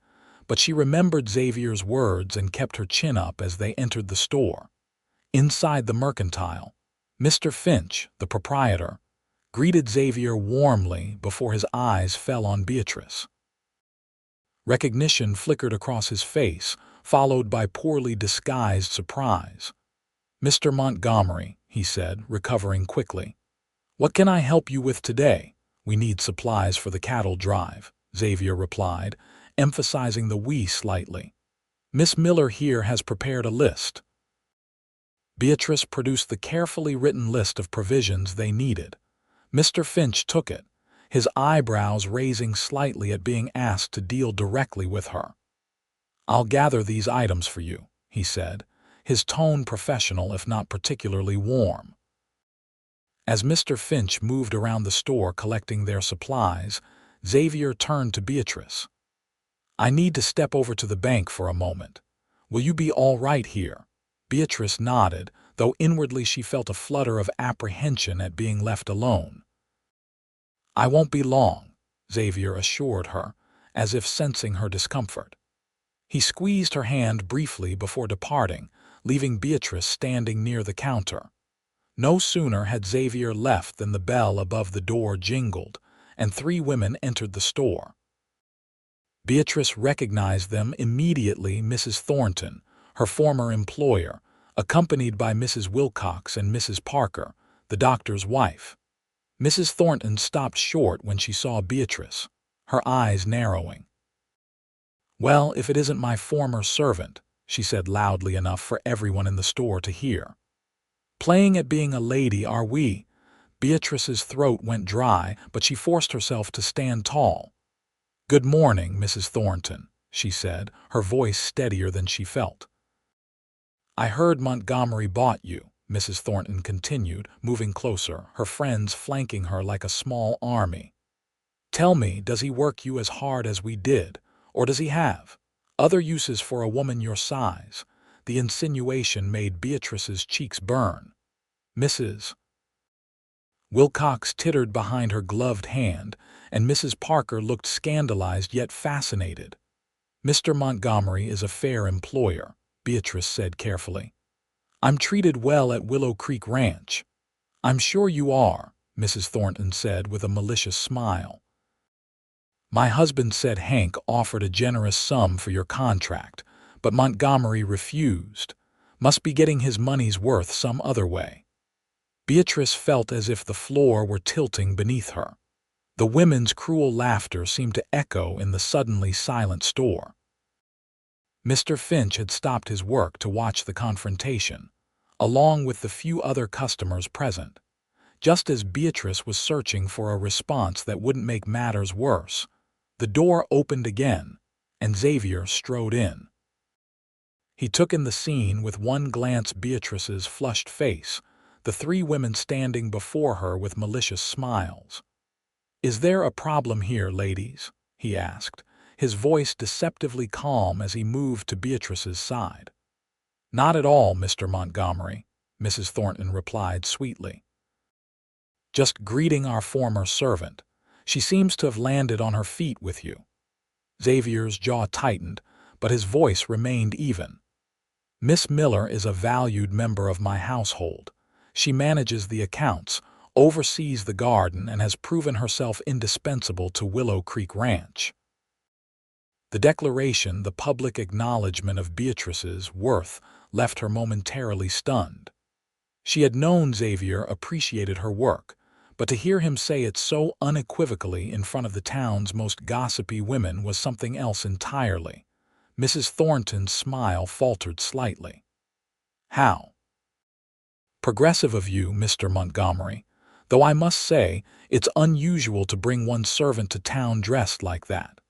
but she remembered Xavier's words and kept her chin up as they entered the store. Inside the mercantile, Mr. Finch, the proprietor, greeted Xavier warmly before his eyes fell on Beatrice. Recognition flickered across his face, followed by poorly disguised surprise. "Mr. Montgomery," he said, recovering quickly. "What can I help you with today?" "We need supplies for the cattle drive," Xavier replied, emphasizing the "we" slightly. "Miss Miller here has prepared a list." Beatrice produced the carefully written list of provisions they needed. Mr. Finch took it, his eyebrows raising slightly at being asked to deal directly with her. "I'll gather these items for you," he said, his tone professional if not particularly warm. As Mr. Finch moved around the store collecting their supplies, Xavier turned to Beatrice. "I need to step over to the bank for a moment. Will you be all right here?" Beatrice nodded, though inwardly she felt a flutter of apprehension at being left alone. "I won't be long," Xavier assured her, as if sensing her discomfort. He squeezed her hand briefly before departing, leaving Beatrice standing near the counter. No sooner had Xavier left than the bell above the door jingled, and 3 women entered the store. Beatrice recognized them immediately: Mrs. Thornton, her former employer, accompanied by Mrs. Wilcox and Mrs. Parker, the doctor's wife. Mrs. Thornton stopped short when she saw Beatrice, her eyes narrowing. "Well, if it isn't my former servant," she said loudly enough for everyone in the store to hear. "Playing at being a lady, are we?" Beatrice's throat went dry, but she forced herself to stand tall. "Good morning, Mrs. Thornton," she said, her voice steadier than she felt. "I heard Montgomery bought you," Mrs. Thornton continued, moving closer, her friends flanking her like a small army. "Tell me, does he work you as hard as we did, or does he have other uses for a woman your size?" The insinuation made Beatrice's cheeks burn. Mrs. Wilcox tittered behind her gloved hand, and Mrs. Parker looked scandalized yet fascinated. "Mr. Montgomery is a fair employer," Beatrice said carefully. "I'm treated well at Willow Creek Ranch." "I'm sure you are," Mrs. Thornton said with a malicious smile. My husband said Hank offered a generous sum for your contract, but Montgomery refused. Must be getting his money's worth some other way. Beatrice felt as if the floor were tilting beneath her. The women's cruel laughter seemed to echo in the suddenly silent store. Mr. Finch had stopped his work to watch the confrontation, along with the few other customers present. Just as Beatrice was searching for a response that wouldn't make matters worse, the door opened again, and Xavier strode in. He took in the scene with one glance: Beatrice's flushed face, the three women standing before her with malicious smiles. "Is there a problem here, ladies?" he asked, his voice deceptively calm as he moved to Beatrice's side. "Not at all, Mr. Montgomery," Mrs. Thornton replied sweetly. "Just greeting our former servant. She seems to have landed on her feet with you." Xavier's jaw tightened, but his voice remained even. "Miss Miller is a valued member of my household. She manages the accounts, oversees the garden, and has proven herself indispensable to Willow Creek Ranch." The declaration, the public acknowledgement of Beatrice's worth, left her momentarily stunned. She had known Xavier appreciated her work, but to hear him say it so unequivocally in front of the town's most gossipy women was something else entirely. Mrs. Thornton's smile faltered slightly. "How progressive of you, Mr. Montgomery, though I must say it's unusual to bring one's servant to town dressed like that."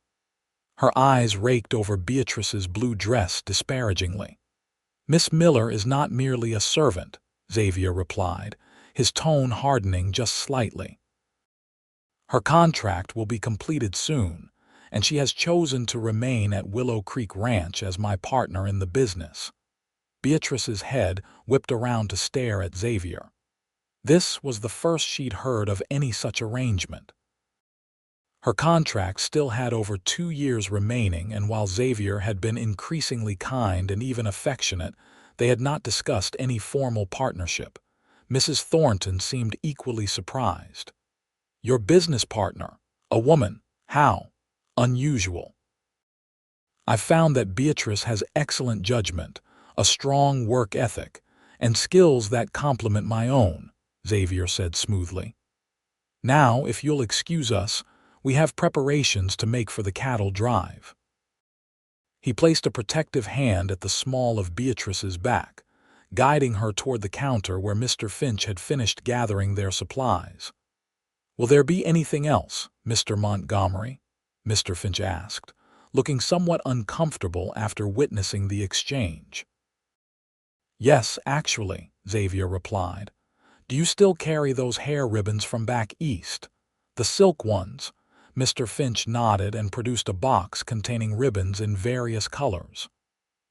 Her eyes raked over Beatrice's blue dress disparagingly. "Miss Miller is not merely a servant," Xavier replied, his tone hardening just slightly. "Her contract will be completed soon, and she has chosen to remain at Willow Creek Ranch as my partner in the business." Beatrice's head whipped around to stare at Xavier. This was the first she'd heard of any such arrangement. Her contract still had over 2 years remaining, and while Xavier had been increasingly kind and even affectionate, they had not discussed any formal partnership. Mrs. Thornton seemed equally surprised. "Your business partner, a woman, how unusual." "I've found that Beatrice has excellent judgment, a strong work ethic, and skills that complement my own," Xavier said smoothly. "Now, if you'll excuse us, we have preparations to make for the cattle drive." He placed a protective hand at the small of Beatrice's back, guiding her toward the counter where Mr. Finch had finished gathering their supplies. "Will there be anything else, Mr. Montgomery?" Mr. Finch asked, looking somewhat uncomfortable after witnessing the exchange. "Yes, actually," Xavier replied. "Do you still carry those hair ribbons from back east? The silk ones?" Mr. Finch nodded and produced a box containing ribbons in various colors.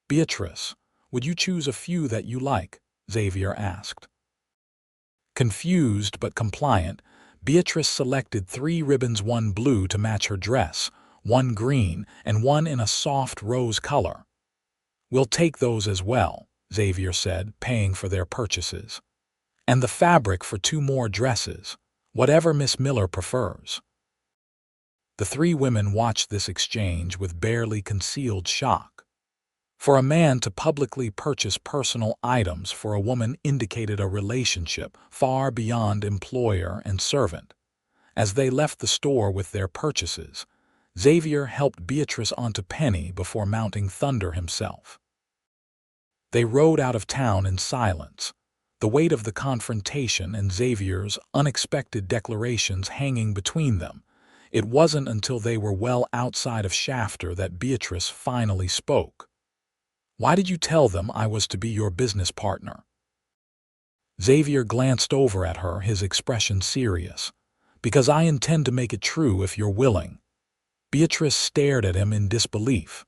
"Beatrice, would you choose a few that you like?" Xavier asked. Confused but compliant, Beatrice selected 3 ribbons, 1 blue to match her dress, 1 green, and 1 in a soft rose color. "We'll take those as well," Xavier said, paying for their purchases. "And the fabric for 2 more dresses, whatever Miss Miller prefers." The 3 women watched this exchange with barely concealed shock. For a man to publicly purchase personal items for a woman indicated a relationship far beyond employer and servant. As they left the store with their purchases, Xavier helped Beatrice onto Penny before mounting Thunder himself. They rode out of town in silence, the weight of the confrontation and Xavier's unexpected declarations hanging between them. It wasn't until they were well outside of Shafter that Beatrice finally spoke. "Why did you tell them I was to be your business partner?" Xavier glanced over at her, his expression serious. "Because I intend to make it true if you're willing." Beatrice stared at him in disbelief.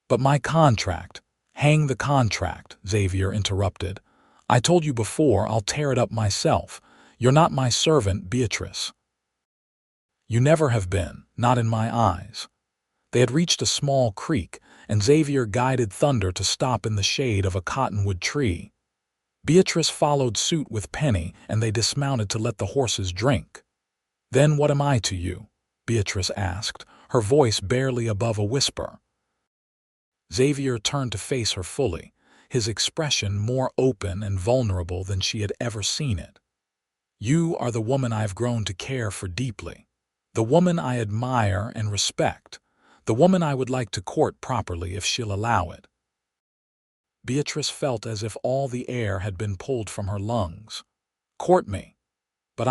"But my contract—" "Hang the contract," Xavier interrupted. "I told you before I'll tear it up myself. You're not my servant, Beatrice. You never have been, not in my eyes." They had reached a small creek, and Xavier guided Thunder to stop in the shade of a cottonwood tree. Beatrice followed suit with Penny, and they dismounted to let the horses drink. "Then what am I to you?" Beatrice asked, her voice barely above a whisper. Xavier turned to face her fully, his expression more open and vulnerable than she had ever seen it. "You are the woman I've grown to care for deeply, the woman I admire and respect, the woman I would like to court properly if she'll allow it." Beatrice felt as if all the air had been pulled from her lungs. "Court me? But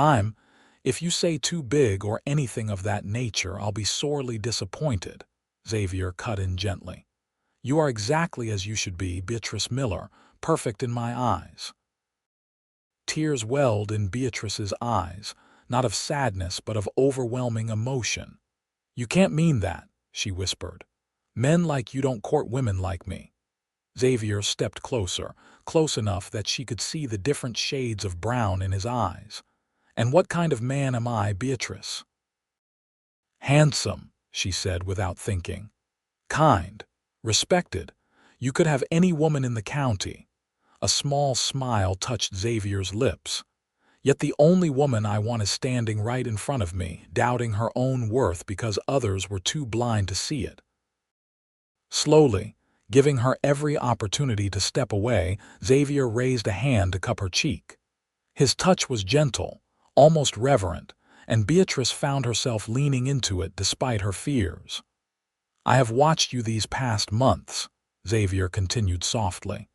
if you say too big or anything of that nature, I'll be sorely disappointed," Xavier cut in gently. "You are exactly as you should be, Beatrice Miller, perfect in my eyes." Tears welled in Beatrice's eyes, not of sadness but of overwhelming emotion. "You can't mean that," she whispered. "Men like you don't court women like me." Xavier stepped closer, close enough that she could see the different shades of brown in his eyes. "And what kind of man am I, Beatrice?" "Handsome," she said without thinking. "Kind. Respected. You could have any woman in the county." A small smile touched Xavier's lips. "Yet the only woman I want is standing right in front of me, doubting her own worth because others were too blind to see it." Slowly, giving her every opportunity to step away, Xavier raised a hand to cup her cheek. His touch was gentle, almost reverent, and Beatrice found herself leaning into it despite her fears. "I have watched you these past months," Xavier continued softly.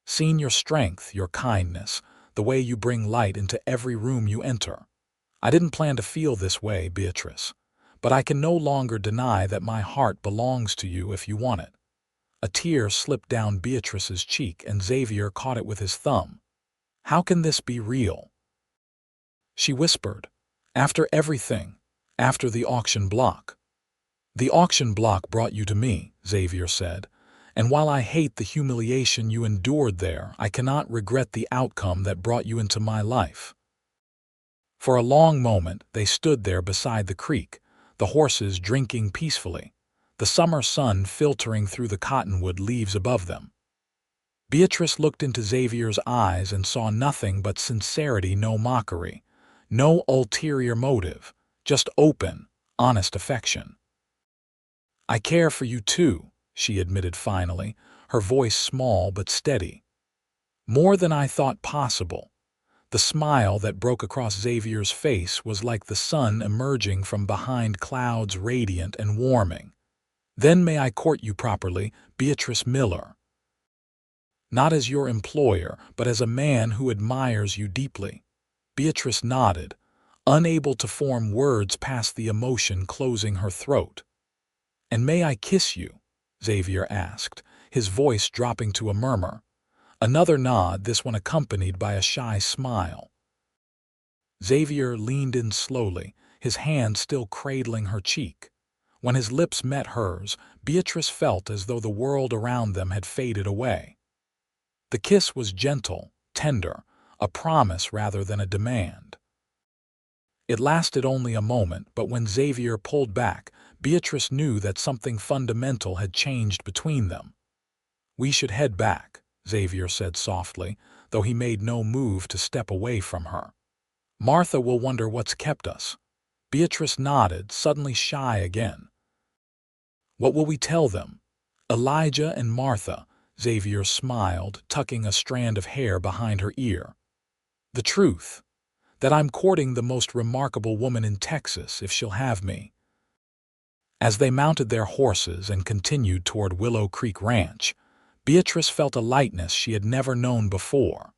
"Seen your strength, your kindness, the way you bring light into every room you enter. I didn't plan to feel this way, Beatrice, but I can no longer deny that my heart belongs to you if you want it." A tear slipped down Beatrice's cheek and Xavier caught it with his thumb. "How can this be real?" she whispered. "After everything, after the auction block." "The auction block brought you to me," Xavier said, "and while I hate the humiliation you endured there, I cannot regret the outcome that brought you into my life." For a long moment they stood there beside the creek, the horses drinking peacefully, the summer sun filtering through the cottonwood leaves above them. Beatrice looked into Xavier's eyes and saw nothing but sincerity, no mockery, no ulterior motive, just open, honest affection. "I care for you too," she admitted finally, her voice small but steady. "More than I thought possible." The smile that broke across Xavier's face was like the sun emerging from behind clouds, radiant and warming. "Then may I court you properly, Beatrice Miller? Not as your employer, but as a man who admires you deeply." Beatrice nodded, unable to form words past the emotion closing her throat. "And may I kiss you?" Xavier asked, his voice dropping to a murmur. Another nod, this one accompanied by a shy smile. Xavier leaned in slowly, his hand still cradling her cheek. When his lips met hers, Beatrice felt as though the world around them had faded away. The kiss was gentle, tender, a promise rather than a demand. It lasted only a moment, but when Xavier pulled back, Beatrice knew that something fundamental had changed between them. "We should head back," Xavier said softly, though he made no move to step away from her. "Martha will wonder what's kept us." Beatrice nodded, suddenly shy again. "What will we tell them?" "Elijah and Martha," Xavier smiled, tucking a strand of hair behind her ear. "The truth. That I'm courting the most remarkable woman in Texas, if she'll have me." As they mounted their horses and continued toward Willow Creek Ranch, Beatrice felt a lightness she had never known before.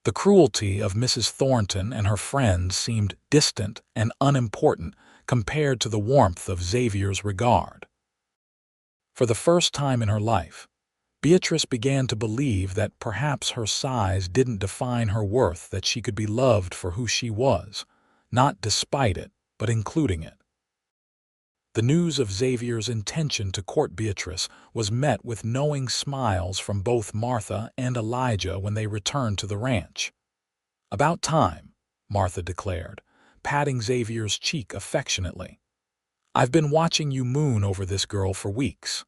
The cruelty of Mrs. Thornton and her friends seemed distant and unimportant compared to the warmth of Xavier's regard. For the first time in her life, Beatrice began to believe that perhaps her size didn't define her worth, that she could be loved for who she was, not despite it, but including it. The news of Xavier's intention to court Beatrice was met with knowing smiles from both Martha and Elijah when they returned to the ranch. "About time," Martha declared, patting Xavier's cheek affectionately. "I've been watching you moon over this girl for weeks."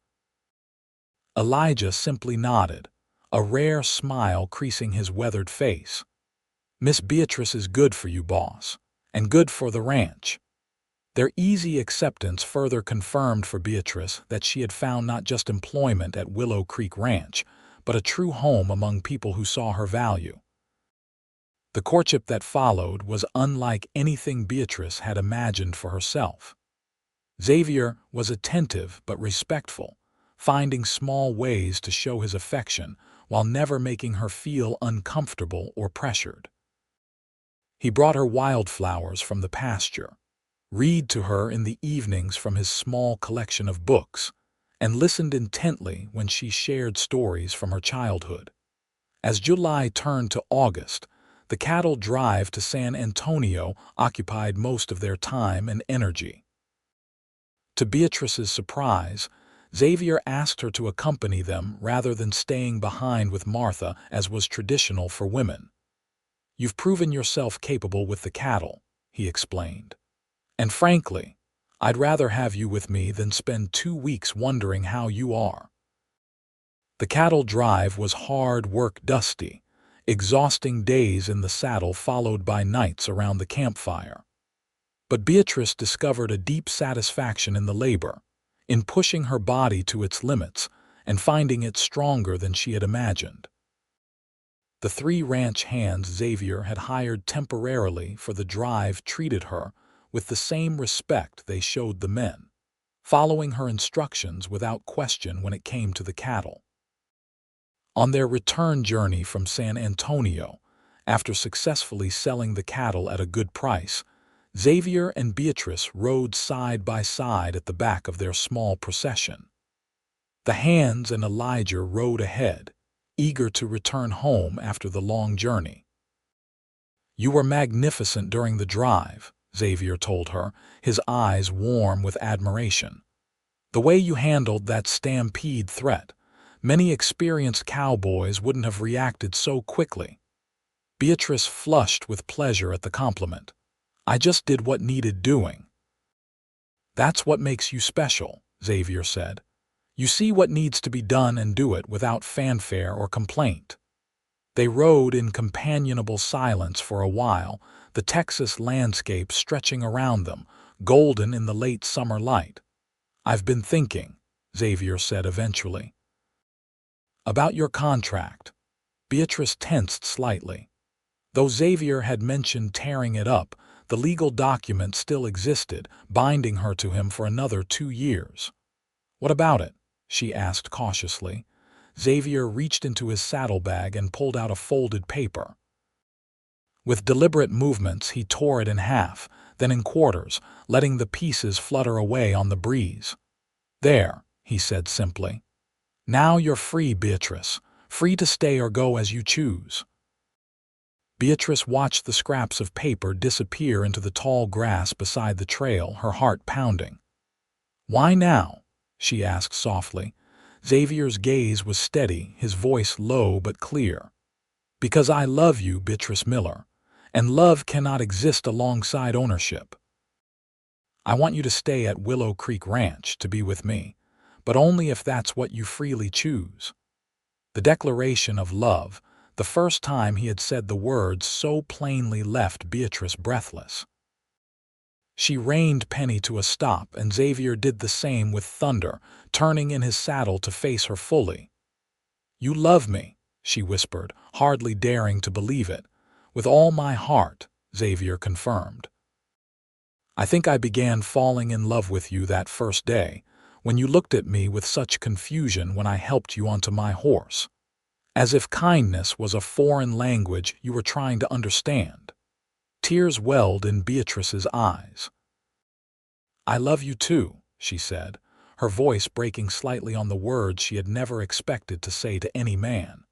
Elijah simply nodded, a rare smile creasing his weathered face. "Miss Beatrice is good for you, boss, and good for the ranch." Their easy acceptance further confirmed for Beatrice that she had found not just employment at Willow Creek Ranch, but a true home among people who saw her value. The courtship that followed was unlike anything Beatrice had imagined for herself. Xavier was attentive but respectful, finding small ways to show his affection while never making her feel uncomfortable or pressured. He brought her wildflowers from the pasture, read to her in the evenings from his small collection of books, and listened intently when she shared stories from her childhood. As July turned to August, the cattle drive to San Antonio occupied most of their time and energy. To Beatrice's surprise, Xavier asked her to accompany them rather than staying behind with Martha as was traditional for women. "You've proven yourself capable with the cattle," he explained. "And frankly, I'd rather have you with me than spend 2 weeks wondering how you are." The cattle drive was hard work, dusty, exhausting days in the saddle followed by nights around the campfire. But Beatrice discovered a deep satisfaction in the labor, in pushing her body to its limits and finding it stronger than she had imagined. The 3 ranch hands Xavier had hired temporarily for the drive treated her with the same respect they showed the men, following her instructions without question when it came to the cattle. On their return journey from San Antonio, after successfully selling the cattle at a good price, Xavier and Beatrice rode side by side at the back of their small procession. The hands and Elijah rode ahead, eager to return home after the long journey. "You were magnificent during the drive," Xavier told her, his eyes warm with admiration. "The way you handled that stampede threat, many experienced cowboys wouldn't have reacted so quickly." Beatrice flushed with pleasure at the compliment. "I just did what needed doing." "That's what makes you special," Xavier said. "You see what needs to be done and do it without fanfare or complaint." They rode in companionable silence for a while, the Texas landscape stretching around them, golden in the late summer light. "I've been thinking," Xavier said eventually. "About your contract." Beatrice tensed slightly. Though Xavier had mentioned tearing it up, the legal document still existed, binding her to him for another 2 years. "What about it?" she asked cautiously. Xavier reached into his saddlebag and pulled out a folded paper. With deliberate movements, he tore it in half, then in quarters, letting the pieces flutter away on the breeze. "There," he said simply. "Now you're free, Beatrice, free to stay or go as you choose." Beatrice watched the scraps of paper disappear into the tall grass beside the trail, her heart pounding. "Why now?" she asked softly. Xavier's gaze was steady, his voice low but clear. "Because I love you, Beatrice Miller, and love cannot exist alongside ownership. I want you to stay at Willow Creek Ranch to be with me, but only if that's what you freely choose." The declaration of love, the first time he had said the words so plainly, left Beatrice breathless. She reined Penny to a stop, and Xavier did the same with thunder, turning in his saddle to face her fully. "You love me," she whispered, hardly daring to believe it. "With all my heart," Xavier confirmed. "I think I began falling in love with you that first day, when you looked at me with such confusion when I helped you onto my horse. As if kindness was a foreign language you were trying to understand." Tears welled in Beatrice's eyes. "I love you too," she said, her voice breaking slightly on the words she had never expected to say to any man.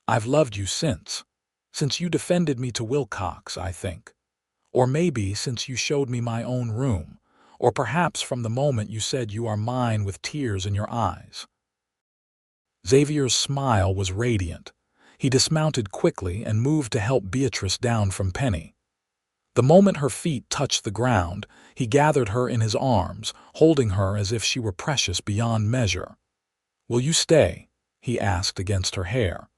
"I've loved you since you defended me to Wilcox, I think. Or maybe since you showed me my own room, or perhaps from the moment you said you are mine with tears in your eyes." Xavier's smile was radiant. He dismounted quickly and moved to help Beatrice down from Penny. The moment her feet touched the ground, he gathered her in his arms, holding her as if she were precious beyond measure. "Will you stay?" he asked against her hair.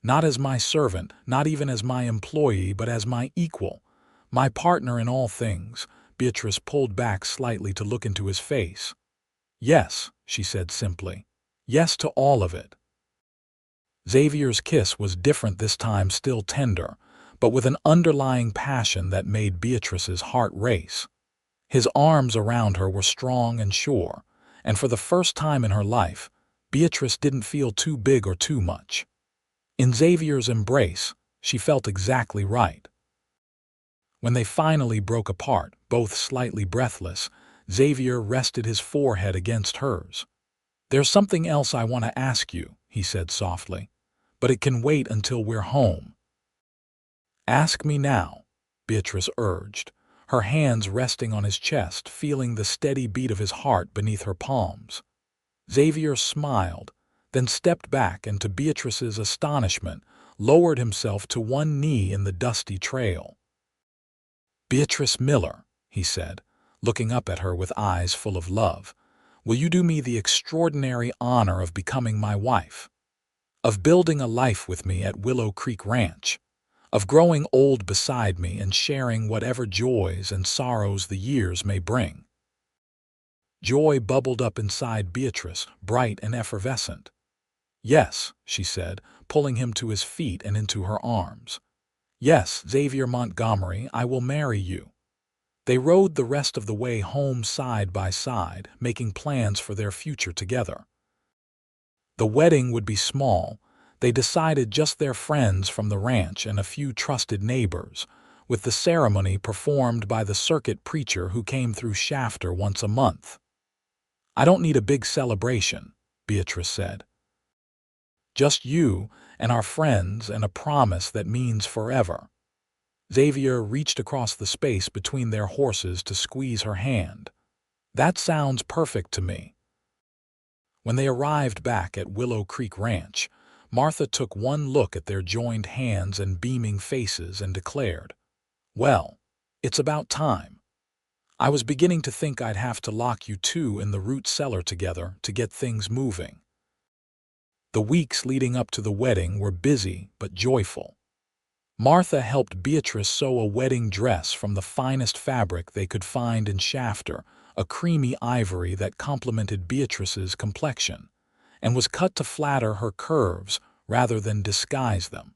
"Not as my servant, not even as my employee, but as my equal, my partner in all things," Beatrice pulled back slightly to look into his face. "Yes," she said simply. "Yes to all of it." Xavier's kiss was different this time, still tender, but with an underlying passion that made Beatrice's heart race. His arms around her were strong and sure, and for the first time in her life, Beatrice didn't feel too big or too much. In Xavier's embrace, she felt exactly right. When they finally broke apart, both slightly breathless, Xavier rested his forehead against hers. "There's something else I want to ask you," he said softly, "but it can wait until we're home." "Ask me now," Beatrice urged, her hands resting on his chest, feeling the steady beat of his heart beneath her palms. Xavier smiled, then stepped back and, to Beatrice's astonishment, lowered himself to one knee in the dusty trail. "Beatrice Miller," he said, looking up at her with eyes full of love, "will you do me the extraordinary honor of becoming my wife? Of building a life with me at Willow Creek Ranch? Of growing old beside me and sharing whatever joys and sorrows the years may bring?" Joy bubbled up inside Beatrice, bright and effervescent. "Yes," she said, pulling him to his feet and into her arms. "Yes, Xavier Montgomery, I will marry you." They rode the rest of the way home side by side, making plans for their future together. The wedding would be small. They decided just their friends from the ranch and a few trusted neighbors, with the ceremony performed by the circuit preacher who came through Shafter once a month. "I don't need a big celebration," Beatrice said. "Just you and our friends and a promise that means forever." Xavier reached across the space between their horses to squeeze her hand. "That sounds perfect to me." When they arrived back at Willow Creek Ranch, Martha took one look at their joined hands and beaming faces and declared, "Well, it's about time. I was beginning to think I'd have to lock you two in the root cellar together to get things moving." The weeks leading up to the wedding were busy but joyful. Martha helped Beatrice sew a wedding dress from the finest fabric they could find in Shafter, a creamy ivory that complemented Beatrice's complexion, and was cut to flatter her curves rather than disguise them.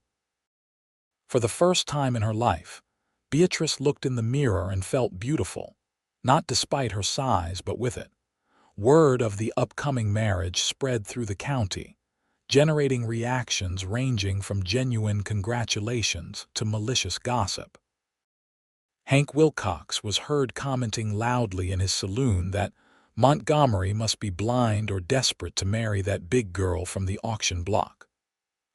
For the first time in her life, Beatrice looked in the mirror and felt beautiful, not despite her size but with it. Word of the upcoming marriage spread through the county, generating reactions ranging from genuine congratulations to malicious gossip. Hank Wilcox was heard commenting loudly in his saloon that Montgomery must be blind or desperate to marry that big girl from the auction block,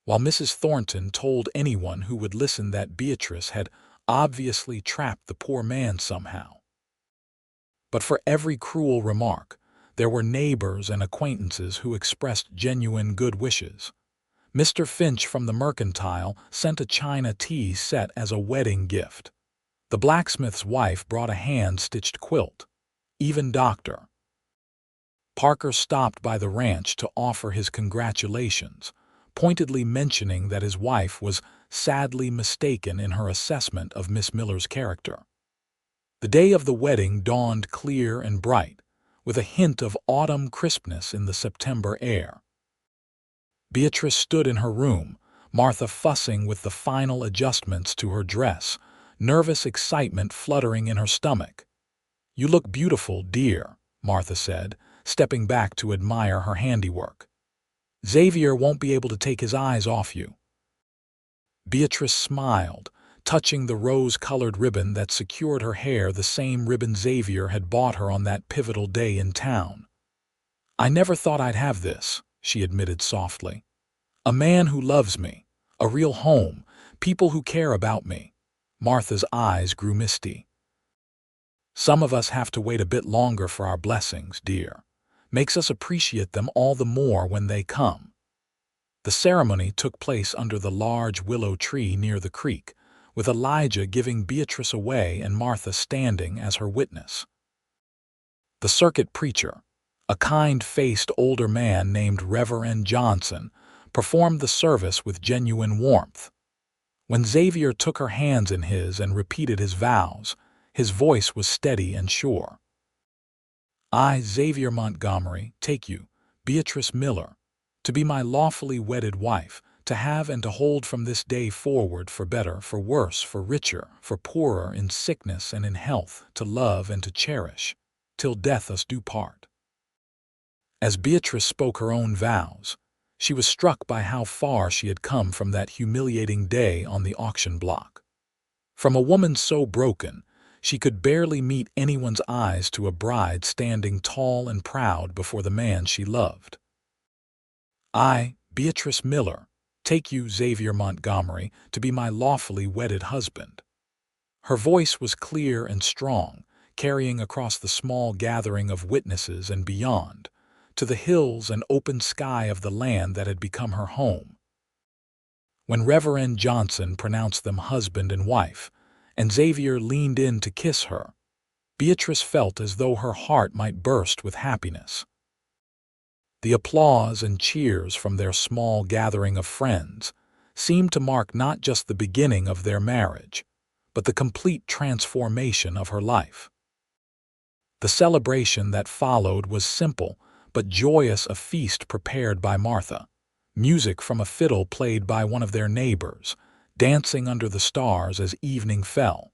while Mrs. Thornton told anyone who would listen that Beatrice had obviously trapped the poor man somehow. But for every cruel remark, there were neighbors and acquaintances who expressed genuine good wishes. Mr. Finch from the Mercantile sent a china tea set as a wedding gift. The blacksmith's wife brought a hand-stitched quilt. Even Dr. Parker stopped by the ranch to offer his congratulations, pointedly mentioning that his wife was sadly mistaken in her assessment of Miss Miller's character. The day of the wedding dawned clear and bright, with a hint of autumn crispness in the September air. Beatrice stood in her room, Martha fussing with the final adjustments to her dress, nervous excitement fluttering in her stomach. "You look beautiful, dear," Martha said, stepping back to admire her handiwork. "Xavier won't be able to take his eyes off you." Beatrice smiled, touching the rose-colored ribbon that secured her hair, the same ribbon Xavier had bought her on that pivotal day in town. "I never thought I'd have this," she admitted softly. "A man who loves me, a real home, people who care about me." Martha's eyes grew misty. "Some of us have to wait a bit longer for our blessings, dear. Makes us appreciate them all the more when they come." The ceremony took place under the large willow tree near the creek, with Elijah giving Beatrice away and Martha standing as her witness. The circuit preacher, a kind-faced older man named Reverend Johnson, performed the service with genuine warmth. When Xavier took her hands in his and repeated his vows, His voice was steady and sure. "I, Xavier Montgomery, take you, Beatrice Miller, to be my lawfully wedded wife, to have and to hold from this day forward, for better, for worse, for richer, for poorer, in sickness and in health, to love and to cherish, till death us do part." As Beatrice spoke her own vows, she was struck by how far she had come from that humiliating day on the auction block. From a woman so broken, she could barely meet anyone's eyes, to a bride standing tall and proud before the man she loved. "I, Beatrice Miller, take you, Xavier Montgomery, to be my lawfully wedded husband." Her voice was clear and strong, carrying across the small gathering of witnesses and beyond, to the hills and open sky of the land that had become her home. When Reverend Johnson pronounced them husband and wife, and Xavier leaned in to kiss her, Beatrice felt as though her heart might burst with happiness. The applause and cheers from their small gathering of friends seemed to mark not just the beginning of their marriage, but the complete transformation of her life. The celebration that followed was simple but joyous, a feast prepared by Martha, music from a fiddle played by one of their neighbors, dancing under the stars as evening fell.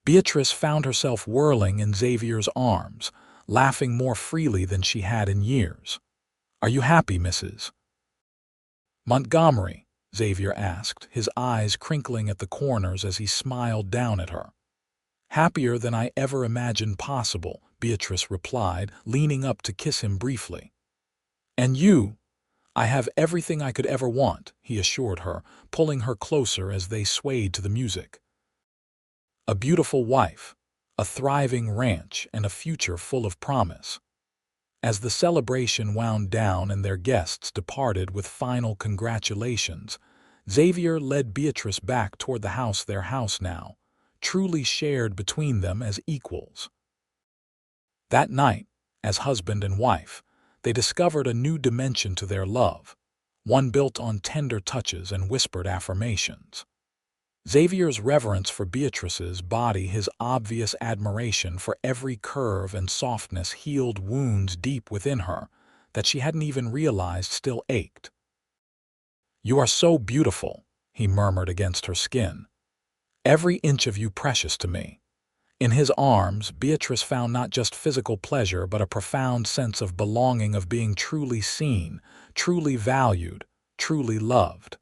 Beatrice found herself whirling in Xavier's arms, laughing more freely than she had in years. "Are you happy, Mrs. Montgomery?" Xavier asked, his eyes crinkling at the corners as he smiled down at her. "Happier than I ever imagined possible," Beatrice replied, leaning up to kiss him briefly. "And you?" "I have everything I could ever want," he assured her, pulling her closer as they swayed to the music. A beautiful wife, a thriving ranch, and a future full of promise. As the celebration wound down and their guests departed with final congratulations, Xavier led Beatrice back toward the house, their house now, truly shared between them as equals. That night, as husband and wife, they discovered a new dimension to their love, one built on tender touches and whispered affirmations. Xavier's reverence for Beatrice's body, his obvious admiration for every curve and softness, healed wounds deep within her that she hadn't even realized still ached. "You are so beautiful," he murmured against her skin. "Every inch of you precious to me." In his arms, Beatrice found not just physical pleasure, but a profound sense of belonging, of being truly seen, truly valued, truly loved.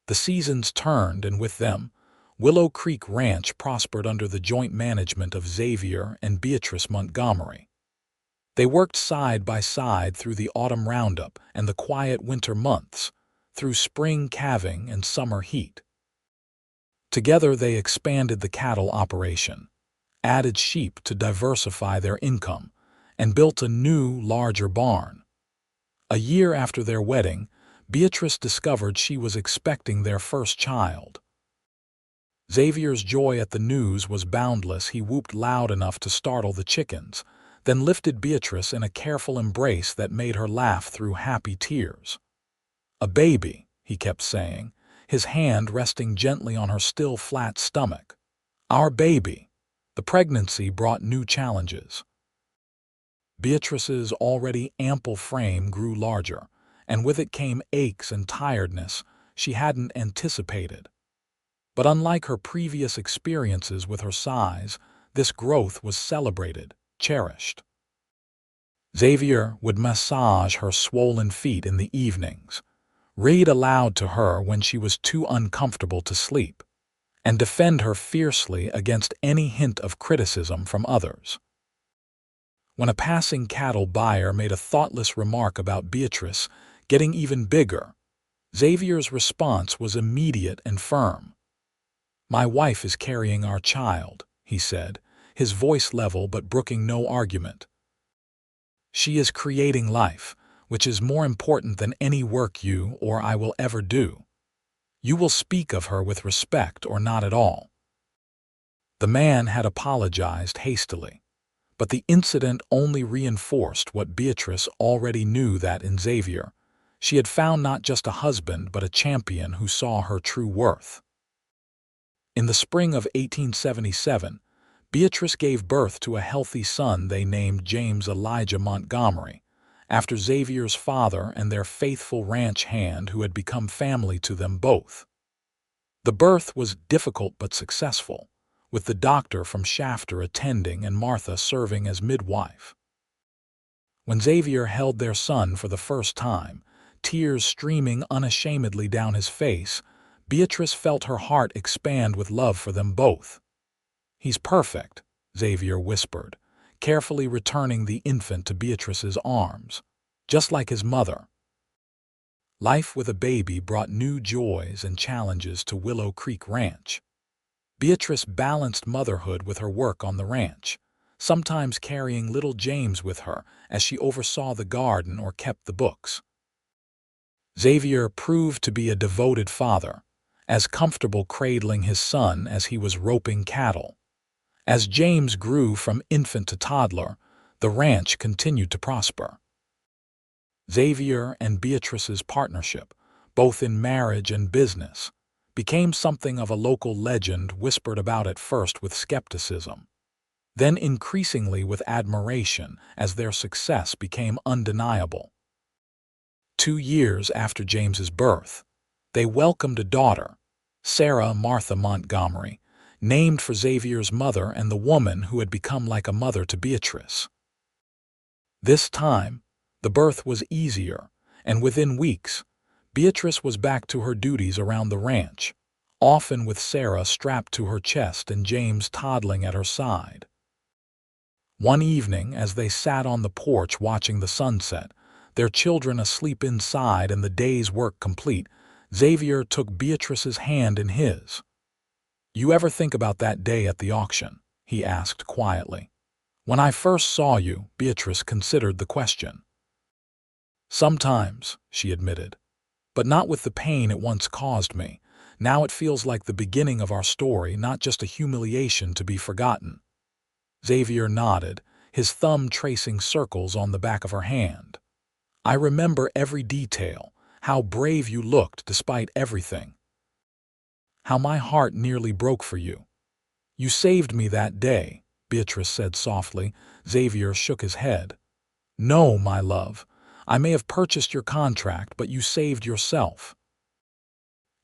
The seasons turned, and with them, Willow Creek Ranch prospered under the joint management of Xavier and Beatrice Montgomery. They worked side by side through the autumn roundup and the quiet winter months, through spring calving and summer heat. Together they expanded the cattle operation, added sheep to diversify their income, and built a new, larger barn. A year after their wedding, Beatrice discovered she was expecting their first child. Xavier's joy at the news was boundless. He whooped loud enough to startle the chickens, then lifted Beatrice in a careful embrace that made her laugh through happy tears. "A baby," he kept saying, his hand resting gently on her still flat stomach. "Our baby." The pregnancy brought new challenges. Beatrice's already ample frame grew larger, and with it came aches and tiredness she hadn't anticipated. But unlike her previous experiences with her size, this growth was celebrated, cherished. Xavier would massage her swollen feet in the evenings, read aloud to her when she was too uncomfortable to sleep, and defend her fiercely against any hint of criticism from others. When a passing cattle buyer made a thoughtless remark about Beatrice getting even bigger, Xavier's response was immediate and firm. "My wife is carrying our child," he said, his voice level but brooking no argument. "She is creating life, which is more important than any work you or I will ever do. You will speak of her with respect or not at all." The man had apologized hastily, but the incident only reinforced what Beatrice already knew, that in Xavier she had found not just a husband but a champion who saw her true worth. In the the spring of 1877, Beatrice gave birth to a healthy son they named James Elijah Montgomery, after Xavier's father and their faithful ranch hand who had become family to them both. The birth was difficult but successful, with the doctor from Shafter attending and Martha serving as midwife. When Xavier held their son for the first time, tears streaming unashamedly down his face, Beatrice felt her heart expand with love for them both. "He's perfect," Xavier whispered, carefully returning the infant to Beatrice's arms, "just like his mother." Life with a baby brought new joys and challenges to Willow Creek Ranch. Beatrice balanced motherhood with her work on the ranch, sometimes carrying little James with her as she oversaw the garden or kept the books. Xavier proved to be a devoted father, as comfortable cradling his son as he was roping cattle. As James grew from infant to toddler, the ranch continued to prosper. Xavier and Beatrice's partnership, both in marriage and business, became something of a local legend whispered about at first with skepticism, then increasingly with admiration as their success became undeniable. 2 years after James's birth, they welcomed a daughter, Sarah Martha Montgomery, named for Xavier's mother and the woman who had become like a mother to Beatrice. This time, the birth was easier, and within weeks, Beatrice was back to her duties around the ranch, often with Sarah strapped to her chest and James toddling at her side. One evening, as they sat on the porch watching the sunset, their children asleep inside and the day's work complete, Xavier took Beatrice's hand in his. "You ever think about that day at the auction?" he asked quietly. "When I first saw you," Beatrice considered the question. "Sometimes," she admitted, "but not with the pain it once caused me. Now it feels like the beginning of our story, not just a humiliation to be forgotten." Xavier nodded, his thumb tracing circles on the back of her hand. "I remember every detail, how brave you looked despite everything. How my heart nearly broke for you. You saved me that day," Beatrice said softly. Xavier shook his head. "No, my love. I may have purchased your contract, but you saved yourself.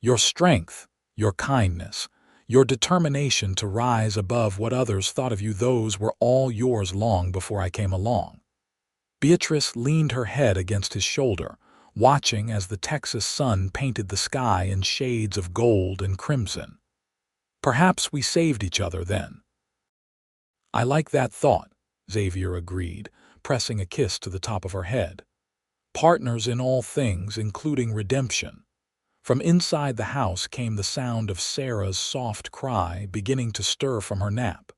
Your strength, your kindness, your determination to rise above what others thought of you, those were all yours long before I came along." Beatrice leaned her head against his shoulder, watching as the Texas sun painted the sky in shades of gold and crimson. "Perhaps we saved each other then." "I like that thought," Xavier agreed, pressing a kiss to the top of her head. "Partners in all things, including redemption." From inside the house came the sound of Sarah's soft cry beginning to stir from her nap.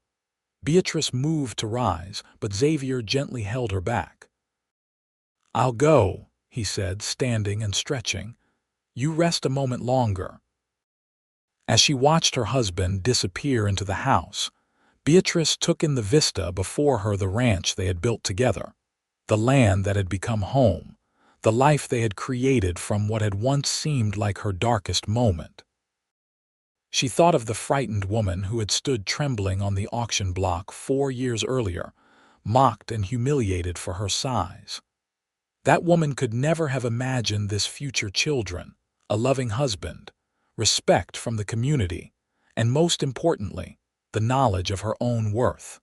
Beatrice moved to rise, but Xavier gently held her back. "I'll go," he said, standing and stretching. "You rest a moment longer." As she watched her husband disappear into the house, Beatrice took in the vista before her, the ranch they had built together, the land that had become home, the life they had created from what had once seemed like her darkest moment. She thought of the frightened woman who had stood trembling on the auction block 4 years earlier, mocked and humiliated for her size. That woman could never have imagined this future: children, a loving husband, respect from the community, and most importantly, the knowledge of her own worth.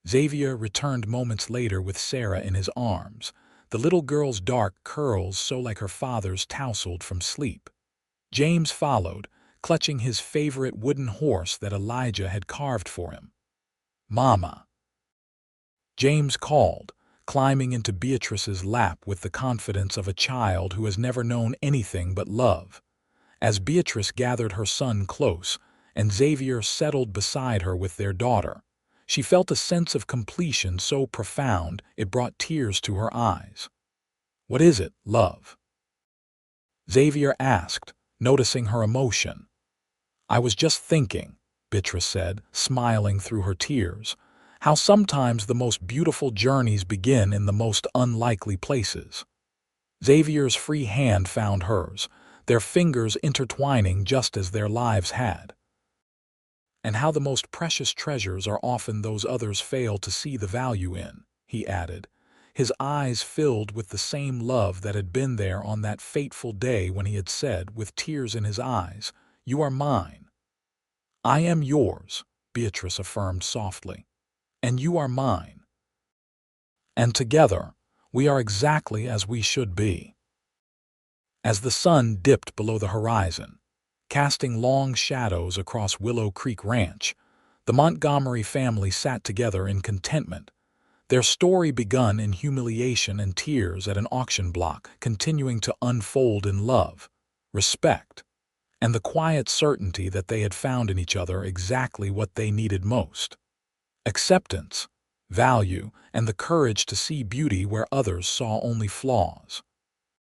Xavier returned moments later with Sarah in his arms, the little girl's dark curls so like her father's tousled from sleep. James followed, clutching his favorite wooden horse that Elijah had carved for him. "Mama," James called, climbing into Beatrice's lap with the confidence of a child who has never known anything but love. As Beatrice gathered her son close and Xavier settled beside her with their daughter, she felt a sense of completion so profound it brought tears to her eyes. "What is it, love?" Xavier asked, noticing her emotion. "I was just thinking," Beatrice said, smiling through her tears, "how sometimes the most beautiful journeys begin in the most unlikely places." Xavier's free hand found hers, their fingers intertwining just as their lives had. and how the most precious treasures are often those others fail to see the value in," he added, his eyes filled with the same love that had been there on that fateful day when he had said, with tears in his eyes, "You are mine." "I am yours," Beatrice affirmed softly, "and you are mine. And together, we are exactly as we should be." As the sun dipped below the horizon, casting long shadows across Willow Creek Ranch, the Montgomery family sat together in contentment, their story begun in humiliation and tears at an auction block, continuing to unfold in love, respect, and the quiet certainty that they had found in each other exactly what they needed most: acceptance, value, and the courage to see beauty where others saw only flaws.